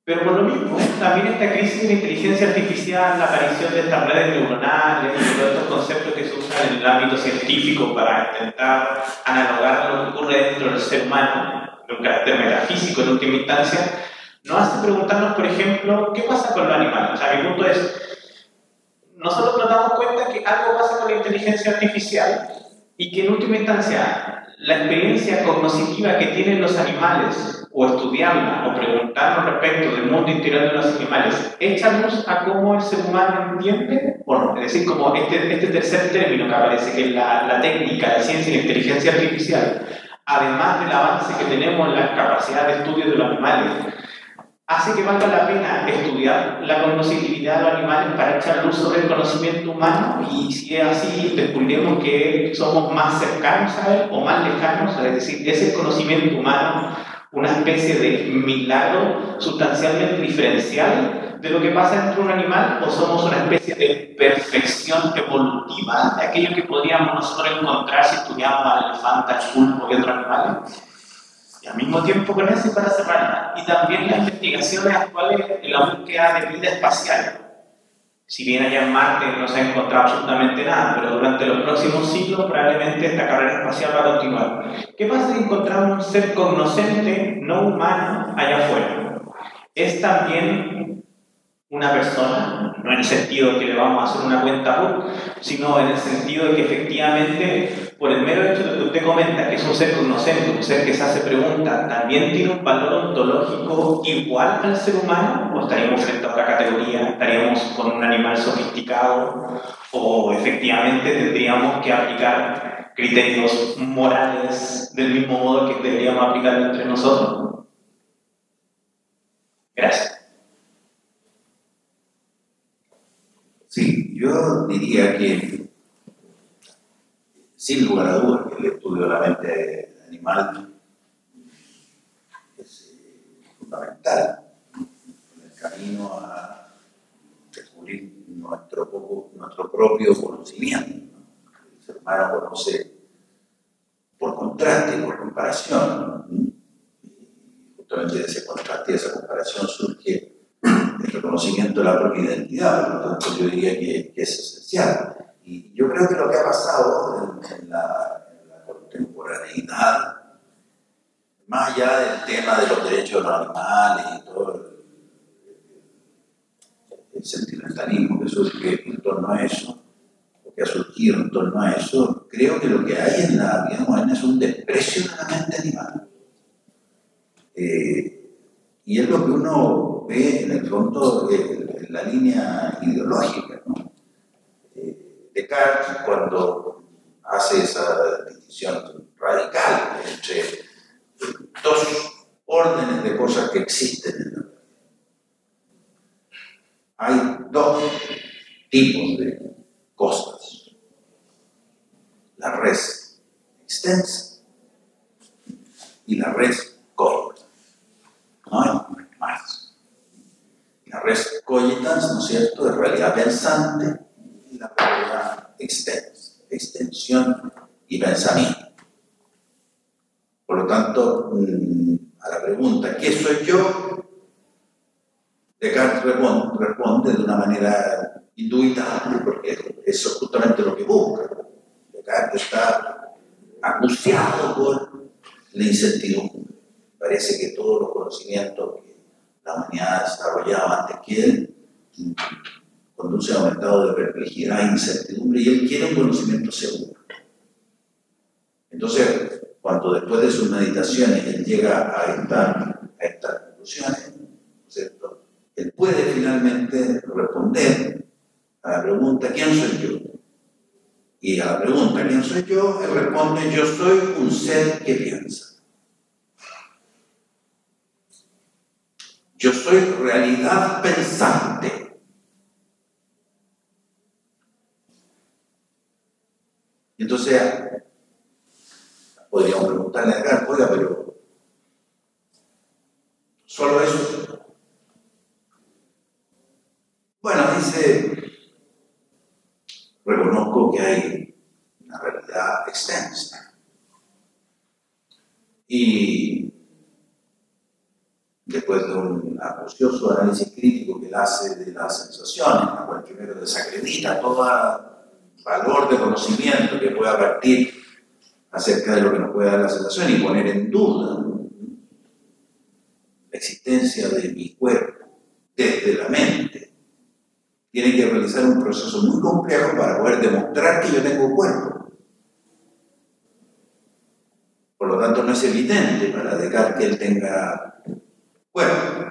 Pero por lo mismo, también esta crisis de la inteligencia artificial, la aparición de estas redes neuronales y todos estos conceptos que se usan en el ámbito científico para intentar analogar lo que ocurre dentro del ser humano, de un carácter metafísico en última instancia, nos hace preguntarnos, por ejemplo, ¿qué pasa con los animales? O sea, mi punto es, nosotros nos damos cuenta que algo pasa con la inteligencia artificial y que en última instancia la experiencia cognitiva que tienen los animales, o estudiarla, o preguntarnos respecto del mundo interior de los animales, echa luz a cómo el ser humano entiende, o no, es decir, como este tercer término que aparece, que es la técnica, la ciencia y la inteligencia artificial, además del avance que tenemos en la capacidad de estudio de los animales, hace que valga la pena estudiar la cognoscibilidad de los animales para echar luz sobre el conocimiento humano, y si es así, descubriremos que somos más cercanos a él o más lejanos, es decir, es el conocimiento humano una especie de milagro sustancialmente diferencial de lo que pasa dentro de un animal, o somos una especie de perfección evolutiva de aquello que podríamos nosotros encontrar si estudiamos al elefante, al pulpo y otros animales. Y al mismo tiempo con eso, y para cerrarla, y también las investigaciones actuales en la búsqueda de vida espacial. Si bien allá en Marte no se ha encontrado absolutamente nada, pero durante los próximos siglos probablemente esta carrera espacial va a continuar. ¿Qué pasa si encontramos un ser cognoscente no humano allá afuera? ¿Es también una persona? No en el sentido de que le vamos a hacer una cuenta RUT, sino en el sentido de que efectivamente, por el mero hecho de que usted comenta que es un ser cognoscente, un ser que se hace preguntas, ¿también tiene un valor ontológico igual al ser humano? ¿O estaríamos frente a otra categoría? ¿Estaríamos con un animal sofisticado? ¿O efectivamente tendríamos que aplicar criterios morales del mismo modo que deberíamos aplicar entre nosotros? Gracias. Sí, yo diría que, sin lugar a dudas, que el estudio de la mente animal es fundamental en el camino a descubrir nuestro propio conocimiento, ¿no? El ser humano conoce por contraste, por comparación, ¿no? Y justamente de ese contraste y de esa comparación surge el reconocimiento de la propia identidad. Por lo tanto, yo diría que es esencial. Y yo creo que lo que ha pasado en la contemporaneidad, más allá del tema de los derechos de los animales y todo el sentimentalismo que surge en torno a eso, o que ha surgido en torno a eso, creo que lo que hay en la vida moderna es un desprecio de la mente animal. Y es lo que uno ve en el fondo en la línea ideológica, ¿no? Descartes, cuando hace esa distinción radical entre dos órdenes de cosas que existen en la vida. Hay dos tipos de cosas: la res extensa y la res cogitans. No hay más. La res cogitans, ¿no es cierto?, es realidad pensante, y la realidad extensa, extensión y pensamiento. Por lo tanto, a la pregunta ¿qué soy yo?, Descartes responde de una manera indubitable, porque eso es justamente lo que busca. Descartes está acuciado por la incertidumbre. Parece que todos los conocimientos que la humanidad ha desarrollado antes que él conduce a un estado de perplejidad e incertidumbre, y él quiere un conocimiento seguro. Entonces, cuando después de sus meditaciones él llega a estas conclusiones, ¿no es cierto?, él puede finalmente responder a la pregunta ¿quién soy yo? Y a la pregunta ¿quién soy yo?, él responde: yo soy un ser que piensa. Yo soy realidad pensante. Entonces, podríamos preguntarle acá, oiga, pero ¿solo eso? Bueno, dice, reconozco que hay una realidad extensa. Y después de una minucioso análisis crítico que él hace de las sensaciones, la cual primero desacredita todo valor de conocimiento que pueda partir acerca de lo que nos puede dar la sensación y poner en duda la existencia de mi cuerpo desde la mente, tiene que realizar un proceso muy complejo para poder demostrar que yo tengo cuerpo. Por lo tanto, no es evidente para Descartes que él tenga cuerpo.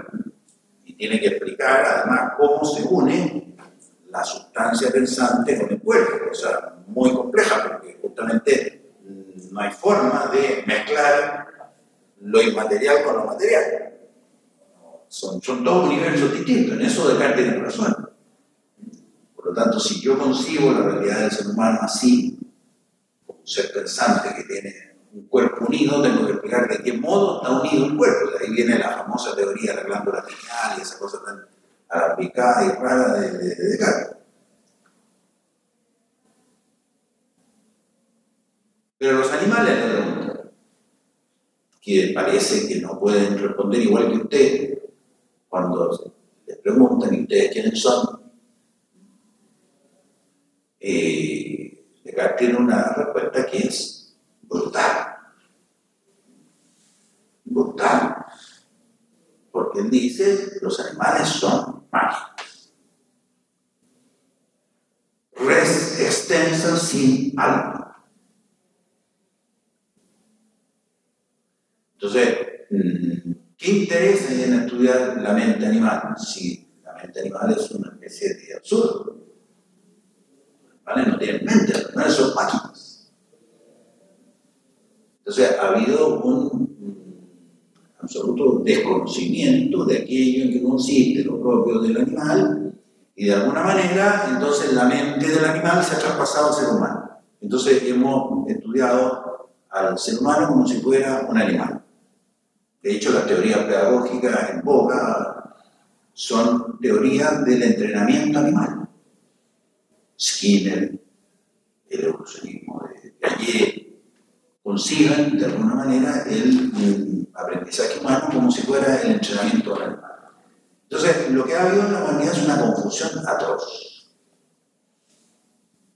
Y tiene que explicar además cómo se une la sustancia pensante con el cuerpo, cosa muy compleja, porque justamente no hay forma de mezclar lo inmaterial con lo material. Son dos universos distintos, en eso Descartes tiene razón. Por lo tanto, si yo concibo la realidad del ser humano así, como un ser pensante que tiene un cuerpo unido, tengo que explicar de qué modo está unido el cuerpo. De ahí viene la famosa teoría de la glándula pineal y esa cosa tan alambicada y rara de Descartes. Pero los animales le preguntan, que parece que no pueden responder igual que usted, cuando les preguntan, ¿y ustedes quiénes son? Descartes tiene una respuesta que es brutal. Brutal. Porque él dice, los animales son máquinas. Res extensa sin alma. Entonces, ¿qué interés hay en estudiar la mente animal? Si la mente animal es una especie de absurdo. Los animales no tienen mente, los animales son máquinas. Entonces, ha habido un absoluto desconocimiento de aquello en que consiste lo propio del animal, y de alguna manera, entonces, la mente del animal se ha traspasado al ser humano. Entonces, hemos estudiado al ser humano como si fuera un animal. De hecho, las teorías pedagógicas en boga son teorías del entrenamiento animal. Skinner, el evolucionismo de Piaget, conciben de alguna manera el aprendizaje humano como si fuera el entrenamiento del animal. Entonces, lo que ha habido en la humanidad es una confusión atroz,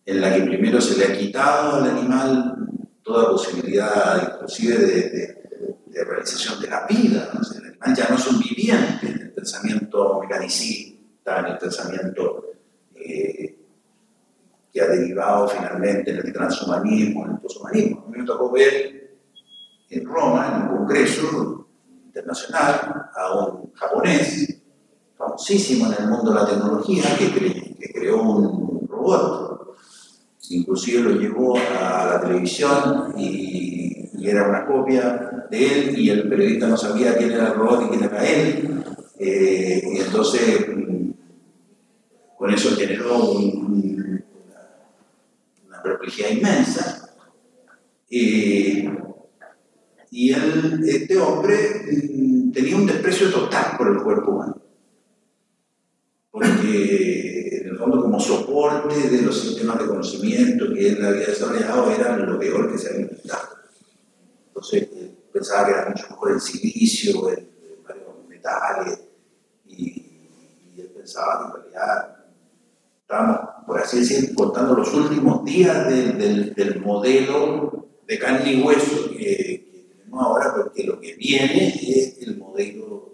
en la que primero se le ha quitado al animal toda posibilidad, inclusive de realización de la vida. O sea, el animal ya no es un viviente en el pensamiento mecanicista, en el pensamiento que ha derivado finalmente en el transhumanismo, en el poshumanismo. A mí me tocó ver en Roma, en un congreso internacional, a un japonés famosísimo en el mundo de la tecnología que creó un robot. Inclusive lo llevó a la televisión y era una copia de él, y el periodista no sabía quién era el robot y quién era él. Y entonces, con eso generó una perplejidad inmensa. Y este hombre tenía un desprecio total por el cuerpo humano, porque en el fondo, como soporte de los sistemas de conocimiento que él había desarrollado, era lo peor que se había inventado. Entonces pensaba que era mucho mejor el silicio, varios metales, y él pensaba que en realidad estábamos, por así decir, contando los últimos días del modelo de carne y hueso que tenemos ahora, porque lo que viene es el modelo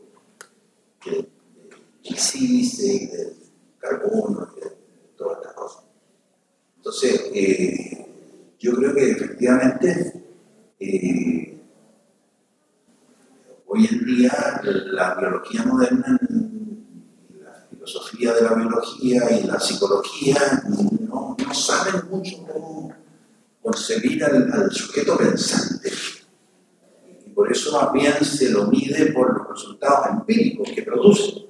del sílice y del carbono y de todas estas cosas. Entonces, yo creo que efectivamente hoy en día la biología moderna, la filosofía de la biología y la psicología no saben mucho cómo concebir al sujeto pensante. Y por eso más bien se lo mide por los resultados empíricos que produce.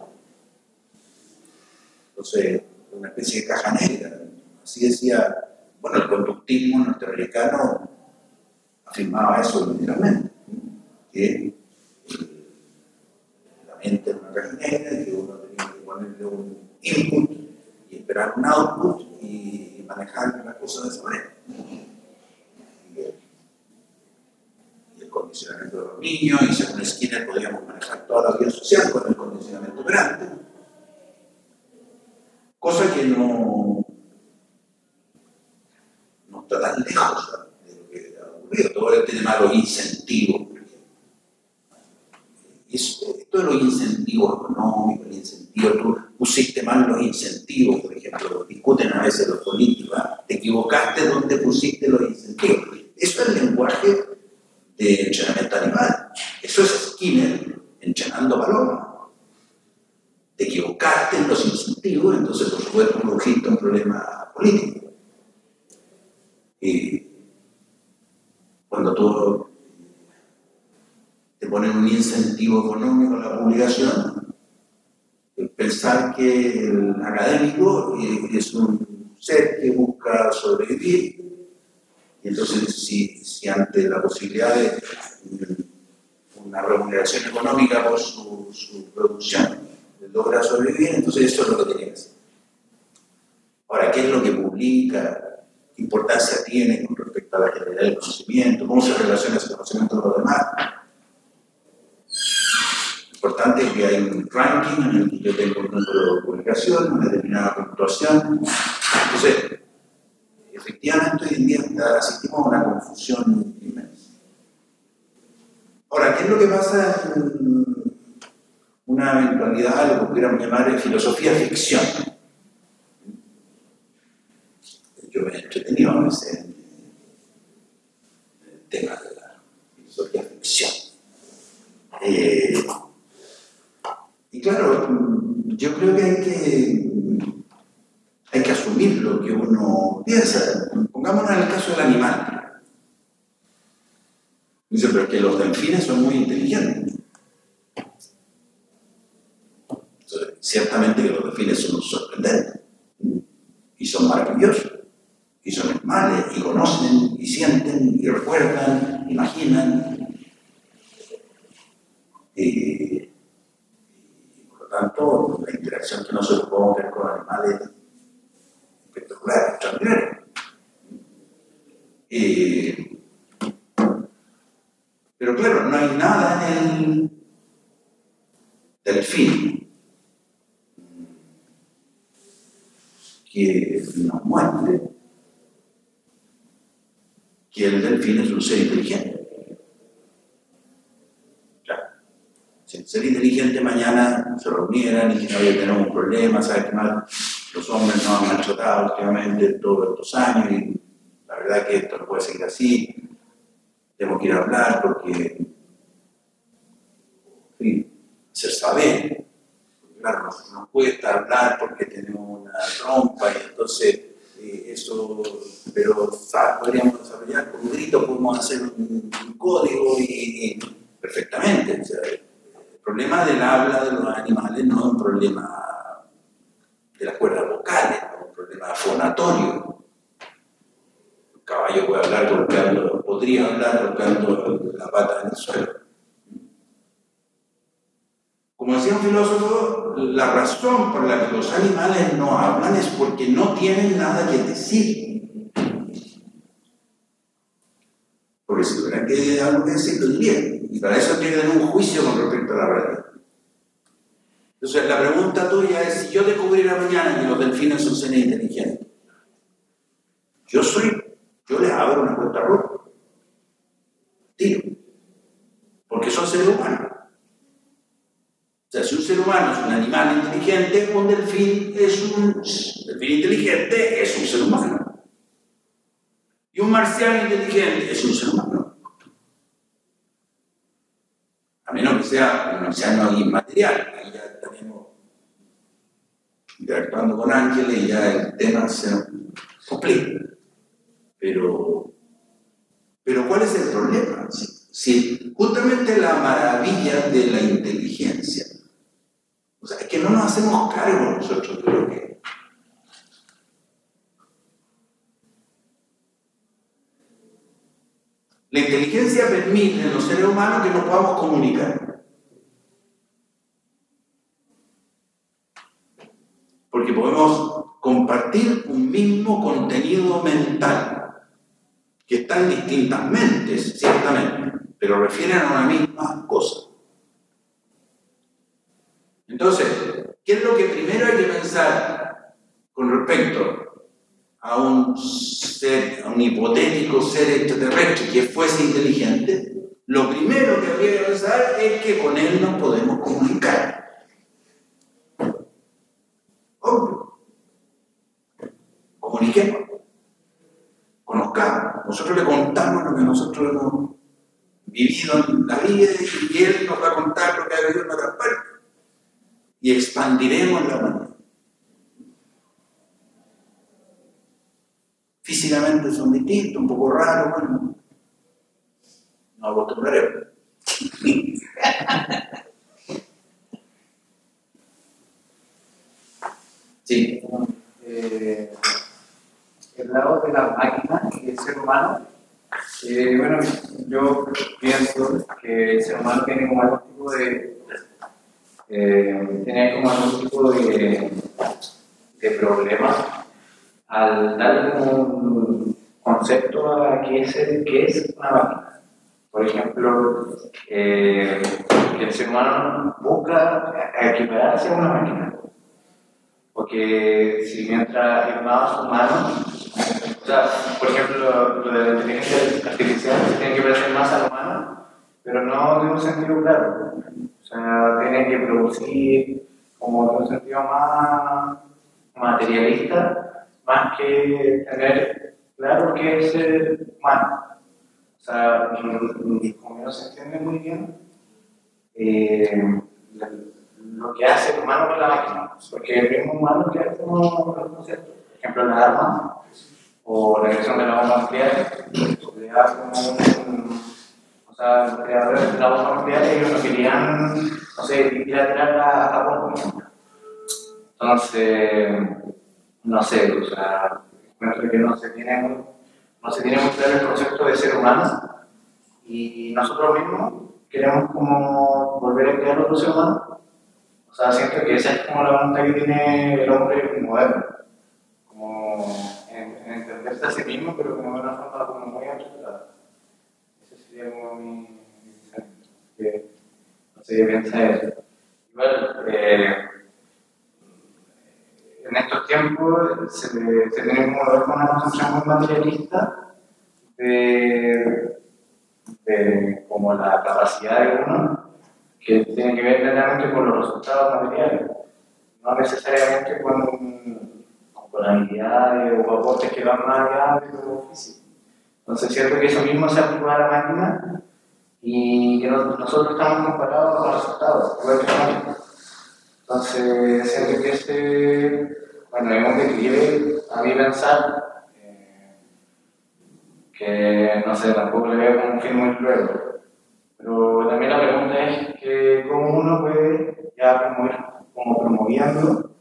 Entonces, una especie de caja negra. Así decía, bueno, el conductismo norteamericano afirmaba eso literalmente, que la mente era una caja negra y que uno tenía que ponerle un input y esperar un output y manejar las cosas de esa manera. Y el condicionamiento condicionamiento de los niños, y según Skinner podríamos manejar toda la vida social con el condicionamiento operante. Cosa que no está tan lejos de lo que ha ocurrido. Todo el tema de los incentivos. Esto de los incentivos económicos, el incentivo, tú pusiste mal los incentivos, por ejemplo, discuten a veces los políticos, ¿eh? Te equivocaste donde pusiste los incentivos. Eso es el lenguaje de entrenamiento animal. Eso es Skinner entrenando palomas. Te equivocaste en los incentivos, entonces por supuesto produjiste un problema político. Y cuando tú te ponen un incentivo económico a la publicación, pensar que el académico es un ser que busca sobrevivir, y entonces si ante la posibilidad de una remuneración económica por su producción logra sobrevivir, entonces eso es lo que tiene que hacer. Ahora, ¿qué es lo que publica? ¿Qué importancia tiene con respecto a la generalidad del conocimiento? ¿Cómo se relaciona ese conocimiento con los demás? Lo importante es que hay un ranking en el que yo tengo un número de publicación, una determinada puntuación. Entonces, efectivamente hoy en día asistimos a una confusión inmensa. Ahora, ¿qué es lo que pasa en una eventualidad, lo que pudiéramos llamar filosofía ficción? Yo me he entretenido en ese tema de la filosofía ficción. Y claro, yo creo que hay que asumir lo que uno piensa. Pongámonos en el caso del animal. Dice, pero es que los delfines son muy inteligentes. Entonces, ciertamente que los delfines son sorprendentes y son maravillosos. Y son normales, y conocen, y sienten, y recuerdan, imaginan. Y por lo tanto, la interacción que nosotros podemos ver con animales es espectacular, extraordinaria. Pero claro, no hay nada en el delfín que nos muestre que el delfín es un ser inteligente. Claro. Si el ser inteligente mañana se reunieran y que no había tenido un problema, ¿sabes qué más? Los hombres nos han maltratado últimamente todos estos años y la verdad que esto no puede seguir así. Tenemos que ir a hablar porque, sí, se sabe. Claro, nos cuesta hablar porque tenemos una trompa y entonces eso, pero podríamos desarrollar con un grito, podemos hacer un código y perfectamente. O sea, el problema del habla de los animales no es un problema de las cuerdas vocales, no es un problema fonatorio. El caballo puede hablar golpeando, podría hablar golpeando la pata en el suelo. Como decía un filósofo, la razón por la que los animales no hablan es porque no tienen nada que decir. Porque si tuvieran que algo que decir, lo dirían. Y para eso tienen un juicio con respecto a la realidad. Entonces, la pregunta tuya es, si yo descubriera mañana que los delfines son seres inteligentes, yo les abro una cuenta roja. Tiro. Porque son seres humanos. O sea, si un ser humano es un animal inteligente, un delfín inteligente es un ser humano. Y un marciano inteligente es un ser humano. A menos que sea un marciano inmaterial. Ahí ya estaremos interactuando con ángeles y ya el tema se complica. Pero ¿cuál es el problema? Si justamente la maravilla de la inteligencia, o sea, es que no nos hacemos cargo nosotros de lo que la inteligencia permite en los seres humanos que nos podamos comunicar. Porque podemos compartir un mismo contenido mental, que están distintas mentes, ciertamente, pero refieren a una misma cosa. Entonces, ¿qué es lo que primero hay que pensar con respecto a un hipotético ser extraterrestre que fuese inteligente? Lo primero que habría que pensar es que con él nos podemos comunicar. Obvio. Comuniquemos. Conozcamos. Nosotros le contamos lo que nosotros hemos vivido en la vida y él nos va a contar lo que ha vivido en otras partes. Y expandiremos la humanidad. Físicamente son distintos, un poco raros, bueno, nos acostumbraremos. Sí. El lado de la máquina y el ser humano, bueno, yo pienso que el ser humano tiene como algún tipo de problema al darle como un concepto a qué es una máquina. Por ejemplo, el ser humano busca equipararse a una máquina. Porque si mientras es más humano, o sea, por ejemplo, lo de la inteligencia artificial tiene que parecer más al humano, pero no de un sentido claro. O sea, tiene que producir como de un sentido más materialista, más que tener claro qué es ser humano. O sea, como no se entiende muy bien, lo que hace el humano con la máquina, porque el mismo humano que hace los conceptos, por ejemplo, las armas o la creación de la bomba nuclear, le da como o sea, los creadores de la bomba nuclear, ellos no querían, no sé, ir a tirarla a Japón, por ejemplo. Entonces, no sé, o sea, encuentro que no se tiene muy claro el concepto de ser humano y nosotros mismos queremos como volver a crear otro ser humano. O sea, siento que esa es como la voluntad que tiene el hombre moderno, como en entenderse a sí mismo, pero de una forma como muy abstracta. Ese sería como mi pensamiento. No sé qué piensa eso. Igual, en estos tiempos se tiene como ver con una concepción muy materialista de como la capacidad de uno, que tiene que ver claramente con los resultados materiales, no necesariamente con habilidades o aportes que van más allá de lo físico. Entonces, es cierto que eso mismo se aplica a la máquina y que nosotros estamos comparados con los resultados, igual que la máquina. Entonces, siento que bueno, es un declive a mí pensar que, no sé, tampoco le veo como un fin muy cruel. Pero también la pregunta es que cómo uno puede ya como ir como promoviendo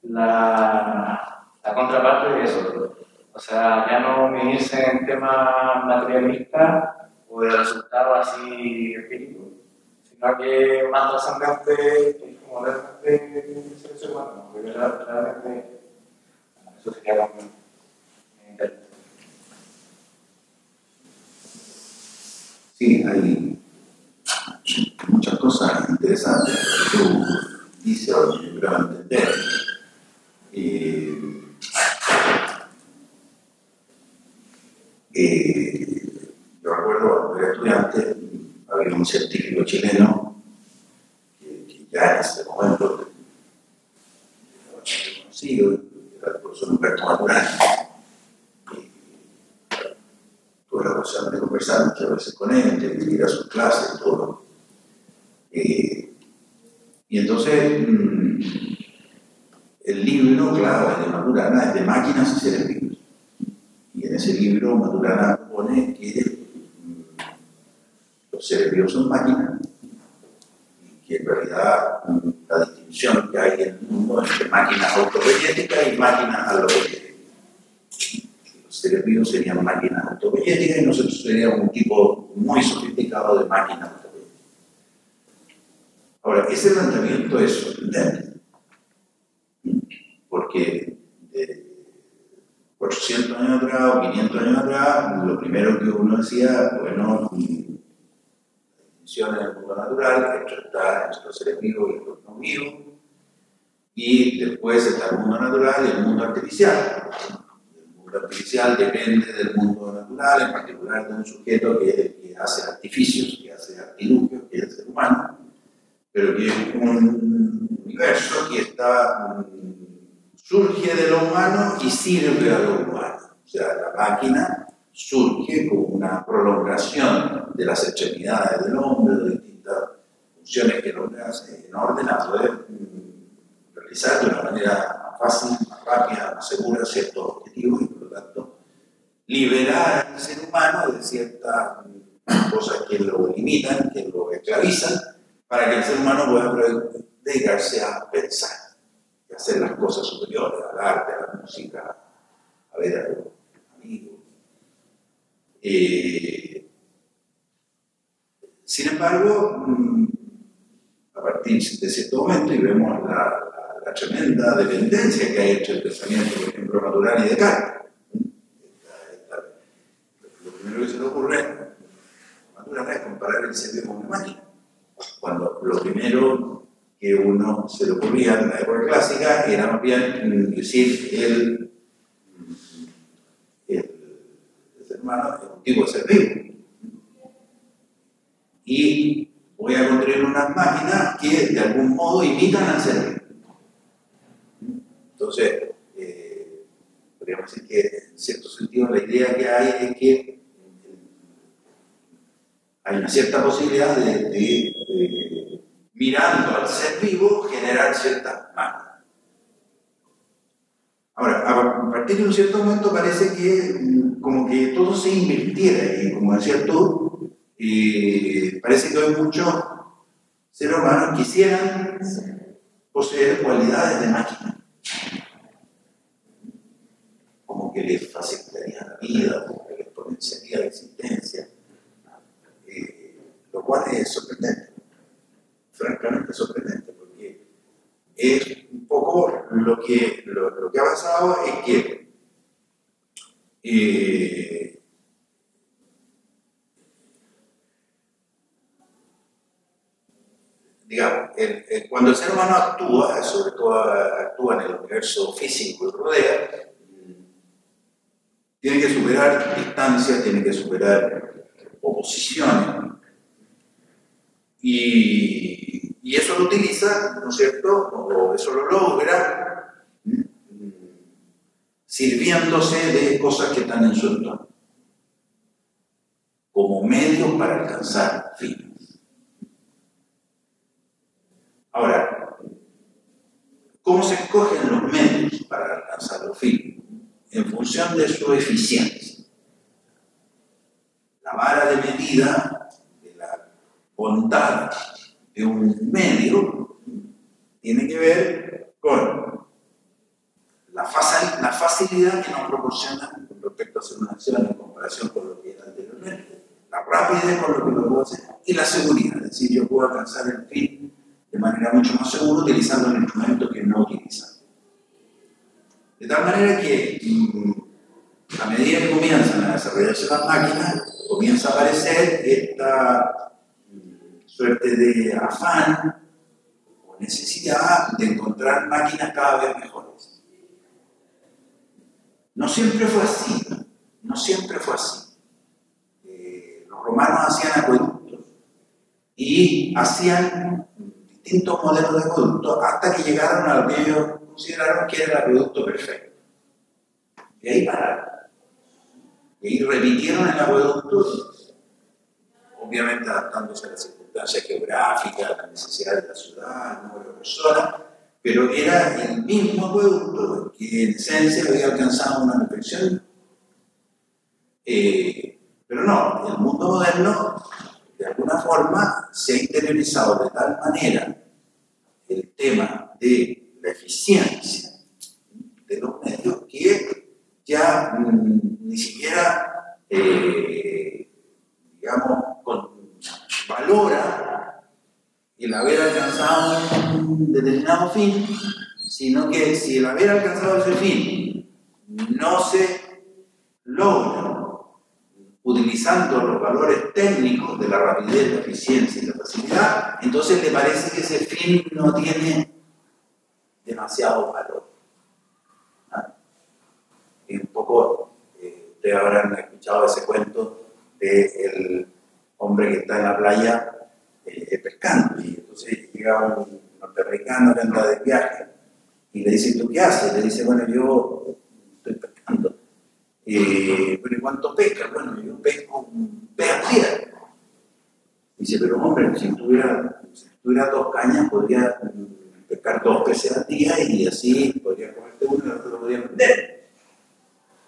la contraparte de eso. O sea, ya no medirse en temas materialistas o de resultados así empíricos, sino que más trascendente es como realmente ser humano, porque realmente eso sería como interesante. Sí, hay muchas cosas interesantes que tú dices o que yo creo entender. Yo recuerdo cuando era estudiante, había un científico chileno que ya en ese momento era conocido, era el profesor Humberto Maturana. Tuve la ocasión de conversar muchas veces con él, de ir a sus clases y todo. Y entonces, el libro, claro, es de Maturana, es de máquinas y seres vivos. Y en ese libro Maturana pone que los seres vivos son máquinas y que en realidad la distinción que hay en el mundo entre máquinas autopoyéticas y máquinas alopeyéticas. Los seres vivos serían máquinas autopoyéticas y nosotros seríamos un tipo muy sofisticado de máquinas autopoyéticas. Ahora, ese planteamiento es sorprendente, porque de 400 años atrás o 500 años atrás, lo primero que uno decía, bueno, funciona en el mundo natural, esto está entre los seres vivos y los no vivos, y después está el mundo natural y el mundo artificial. El mundo artificial depende del mundo natural, en particular de un sujeto que hace artificios, que hace artilugios, que es el ser humano, pero que es un universo que surge de lo humano y sirve a lo humano. O sea, la máquina surge como una prolongación de las extremidades del hombre, de distintas funciones que el hombre hace, en orden a poder realizar de una manera más fácil, más rápida, más segura ciertos objetivos y por lo tanto liberar al ser humano de ciertas cosas que lo limitan, que lo esclavizan, para que el ser humano pueda dedicarse a pensar y a hacer las cosas superiores, al arte, a la música, a ver a los amigos. Sin embargo, a partir de cierto momento, y vemos la tremenda dependencia que hay entre el pensamiento, por ejemplo, natural y Descartes. Lo primero que se le ocurre natural es comparar el cerebro con una máquina. Cuando lo primero que uno se le ocurría en la época clásica era más bien decir el ser humano es un tipo de ser vivo. Y voy a construir unas máquinas que de algún modo imitan al ser vivo. Entonces, podríamos decir que en cierto sentido la idea que hay es que hay una cierta posibilidad de mirando al ser vivo, generar ciertas máquinas. Ahora, a partir de un cierto momento parece que como que todo se invirtiera y como decías tú, parece que hoy muchos seres humanos quisieran poseer cualidades de máquina. Como que les facilitaría la vida, como que les potenciaría la existencia. Lo cual es sorprendente, francamente sorprendente, porque es un poco lo que ha pasado es que digamos, cuando el ser humano actúa, sobre todo actúa en el universo físico que lo rodea, tiene que superar distancias, tiene que superar oposiciones. Y eso lo utiliza, ¿no es cierto? O eso lo logra sirviéndose de cosas que están en su entorno, como medios para alcanzar fines. Ahora, ¿cómo se escogen los medios para alcanzar los fines? En función de su eficiencia. La vara de medida de la bondad de un medio tiene que ver con la facilidad que nos proporciona con respecto a hacer una acción en comparación con lo que era anteriormente, la rapidez con lo que lo puedo hacer y la seguridad, es decir, yo puedo alcanzar el fin de manera mucho más segura utilizando el instrumento que no utilizando. De tal manera que a medida que comienzan a desarrollarse las máquinas, comienza a aparecer esta suerte de afán o necesidad de encontrar máquinas cada vez mejores. No siempre fue así, no siempre fue así. Los romanos hacían acueductos y hacían distintos modelos de acueductos hasta que llegaron a lo que ellos consideraron que era el acueducto perfecto. Y ahí pararon. Y ahí repitieron el acueducto, obviamente adaptándose a las circunstancias geográficas, a las necesidades de la ciudad, al número de personas, pero era el mismo acueducto que en esencia había alcanzado una perfección. Pero no, el mundo moderno, de alguna forma, se ha interiorizado de tal manera el tema de la eficiencia de los medios que ya ni siquiera, digamos, valora el haber alcanzado un determinado fin, sino que si el haber alcanzado ese fin no se logra utilizando los valores técnicos de la rapidez, la eficiencia y la facilidad, entonces le parece que ese fin no tiene demasiado valor. Y un poco, ustedes habrán escuchado ese cuento del hombre que está en la playa pescando, y entonces llega un norteamericano que anda de viaje y le dice: ¿tú qué haces? Le dice: bueno, yo estoy pescando. Bueno, ¿y cuánto pescas? Bueno, yo pesco un pez al día. Dice: pero hombre, si tuviera 2 cañas, podría pescar 2 peces al día y así podría comerte uno y el otro lo podría vender.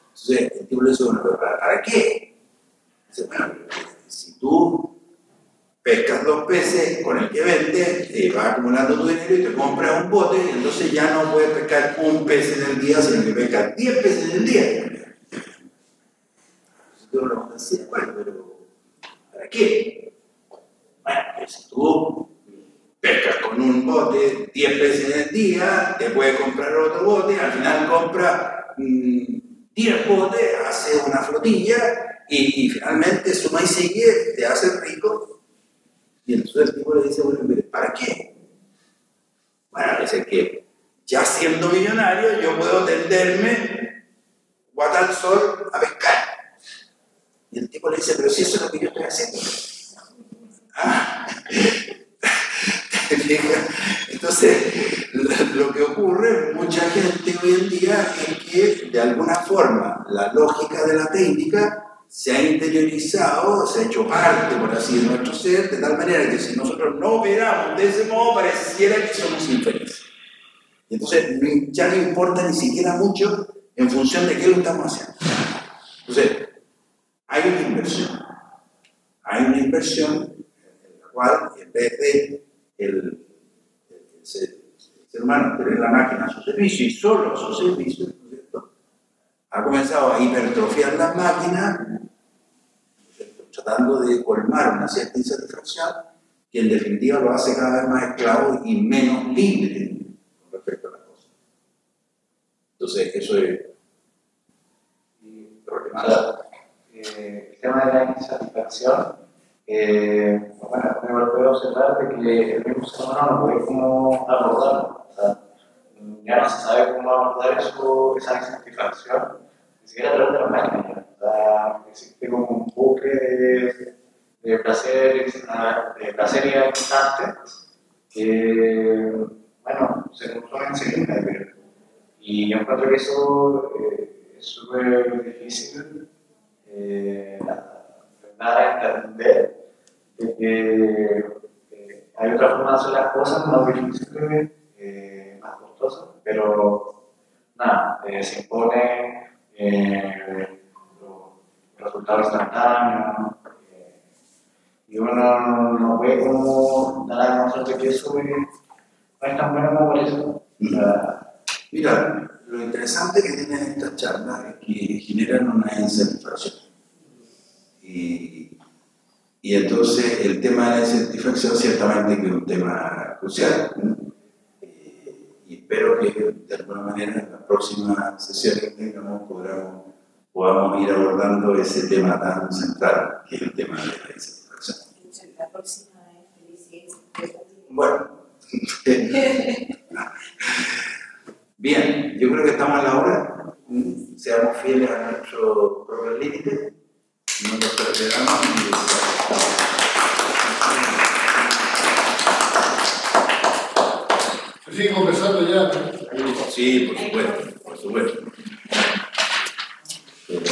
Entonces el tipo le dice: bueno, ¿pero para qué? Dice: bueno, si tú pescas 2 peces, con el que vendes, vas acumulando tu dinero y te compras un bote, y entonces ya no puedes pescar 1 pez en el día, sino que pescas 10 peces en el día. Yo no decía: bueno, pero ¿para qué? Bueno, que si tú pescas con un bote 10 peces en el día, te puedes comprar otro bote, al final compras 10 botes, hace una flotilla y finalmente suma y sigue, te hace rico. Y entonces el tipo le dice: bueno, ¿para qué? Bueno, dice que ya siendo millonario yo puedo tenderme guata al sol a pescar. Y el tipo le dice: pero si eso es lo que yo estoy haciendo. Entonces, lo que ocurre, mucha gente hoy en día, es que de alguna forma la lógica de la técnica se ha interiorizado, se ha hecho parte, por así, de nuestro ser, de tal manera que si nosotros no operamos de ese modo, pareciera que somos infelices. Y entonces ya no importa ni siquiera mucho en función de qué lo estamos haciendo. Entonces, hay una inversión en la cual, en vez de el ser humano tener la máquina a su servicio y solo a su servicio, ¿no es cierto?, ha comenzado a hipertrofiar las máquinas, tratando de colmar una cierta insatisfacción que en definitiva lo hace cada vez más esclavo y menos libre con respecto a las cosas. Entonces, eso es problemático. El tema de la insatisfacción, bueno, me puedo observar de que el mismo ser humano no puede cómo abordarlo. O sea, ya no se sabe cómo abordar eso, esa insatisfacción, ni siquiera a través de la máquina. O sea, existe como un bucle de placer y instante que, bueno, se consume enseguida. Y yo encuentro que eso es súper difícil dar a entender de que hay otra forma de hacer las cosas más difíciles, más costosas, pero nada, se impone los resultados instantáneos y uno no puede como dar a demostrar que eso no es tan bueno como parece. Mira, lo interesante que tienen estas charlas es que generan una insatisfacción. Y entonces el tema de la insatisfacción ciertamente que es un tema crucial. Y espero que de alguna manera en las próximas sesiones que tengamos podamos ir abordando ese tema tan central, que es el tema de la insatisfacción. La próxima es felicidad. Bueno. Bien, yo creo que estamos a la hora. Seamos fieles a nuestro propio límite. No nos perderamos y Se sigue conversando ya, ¿no? sí, por supuesto, por supuesto. Pero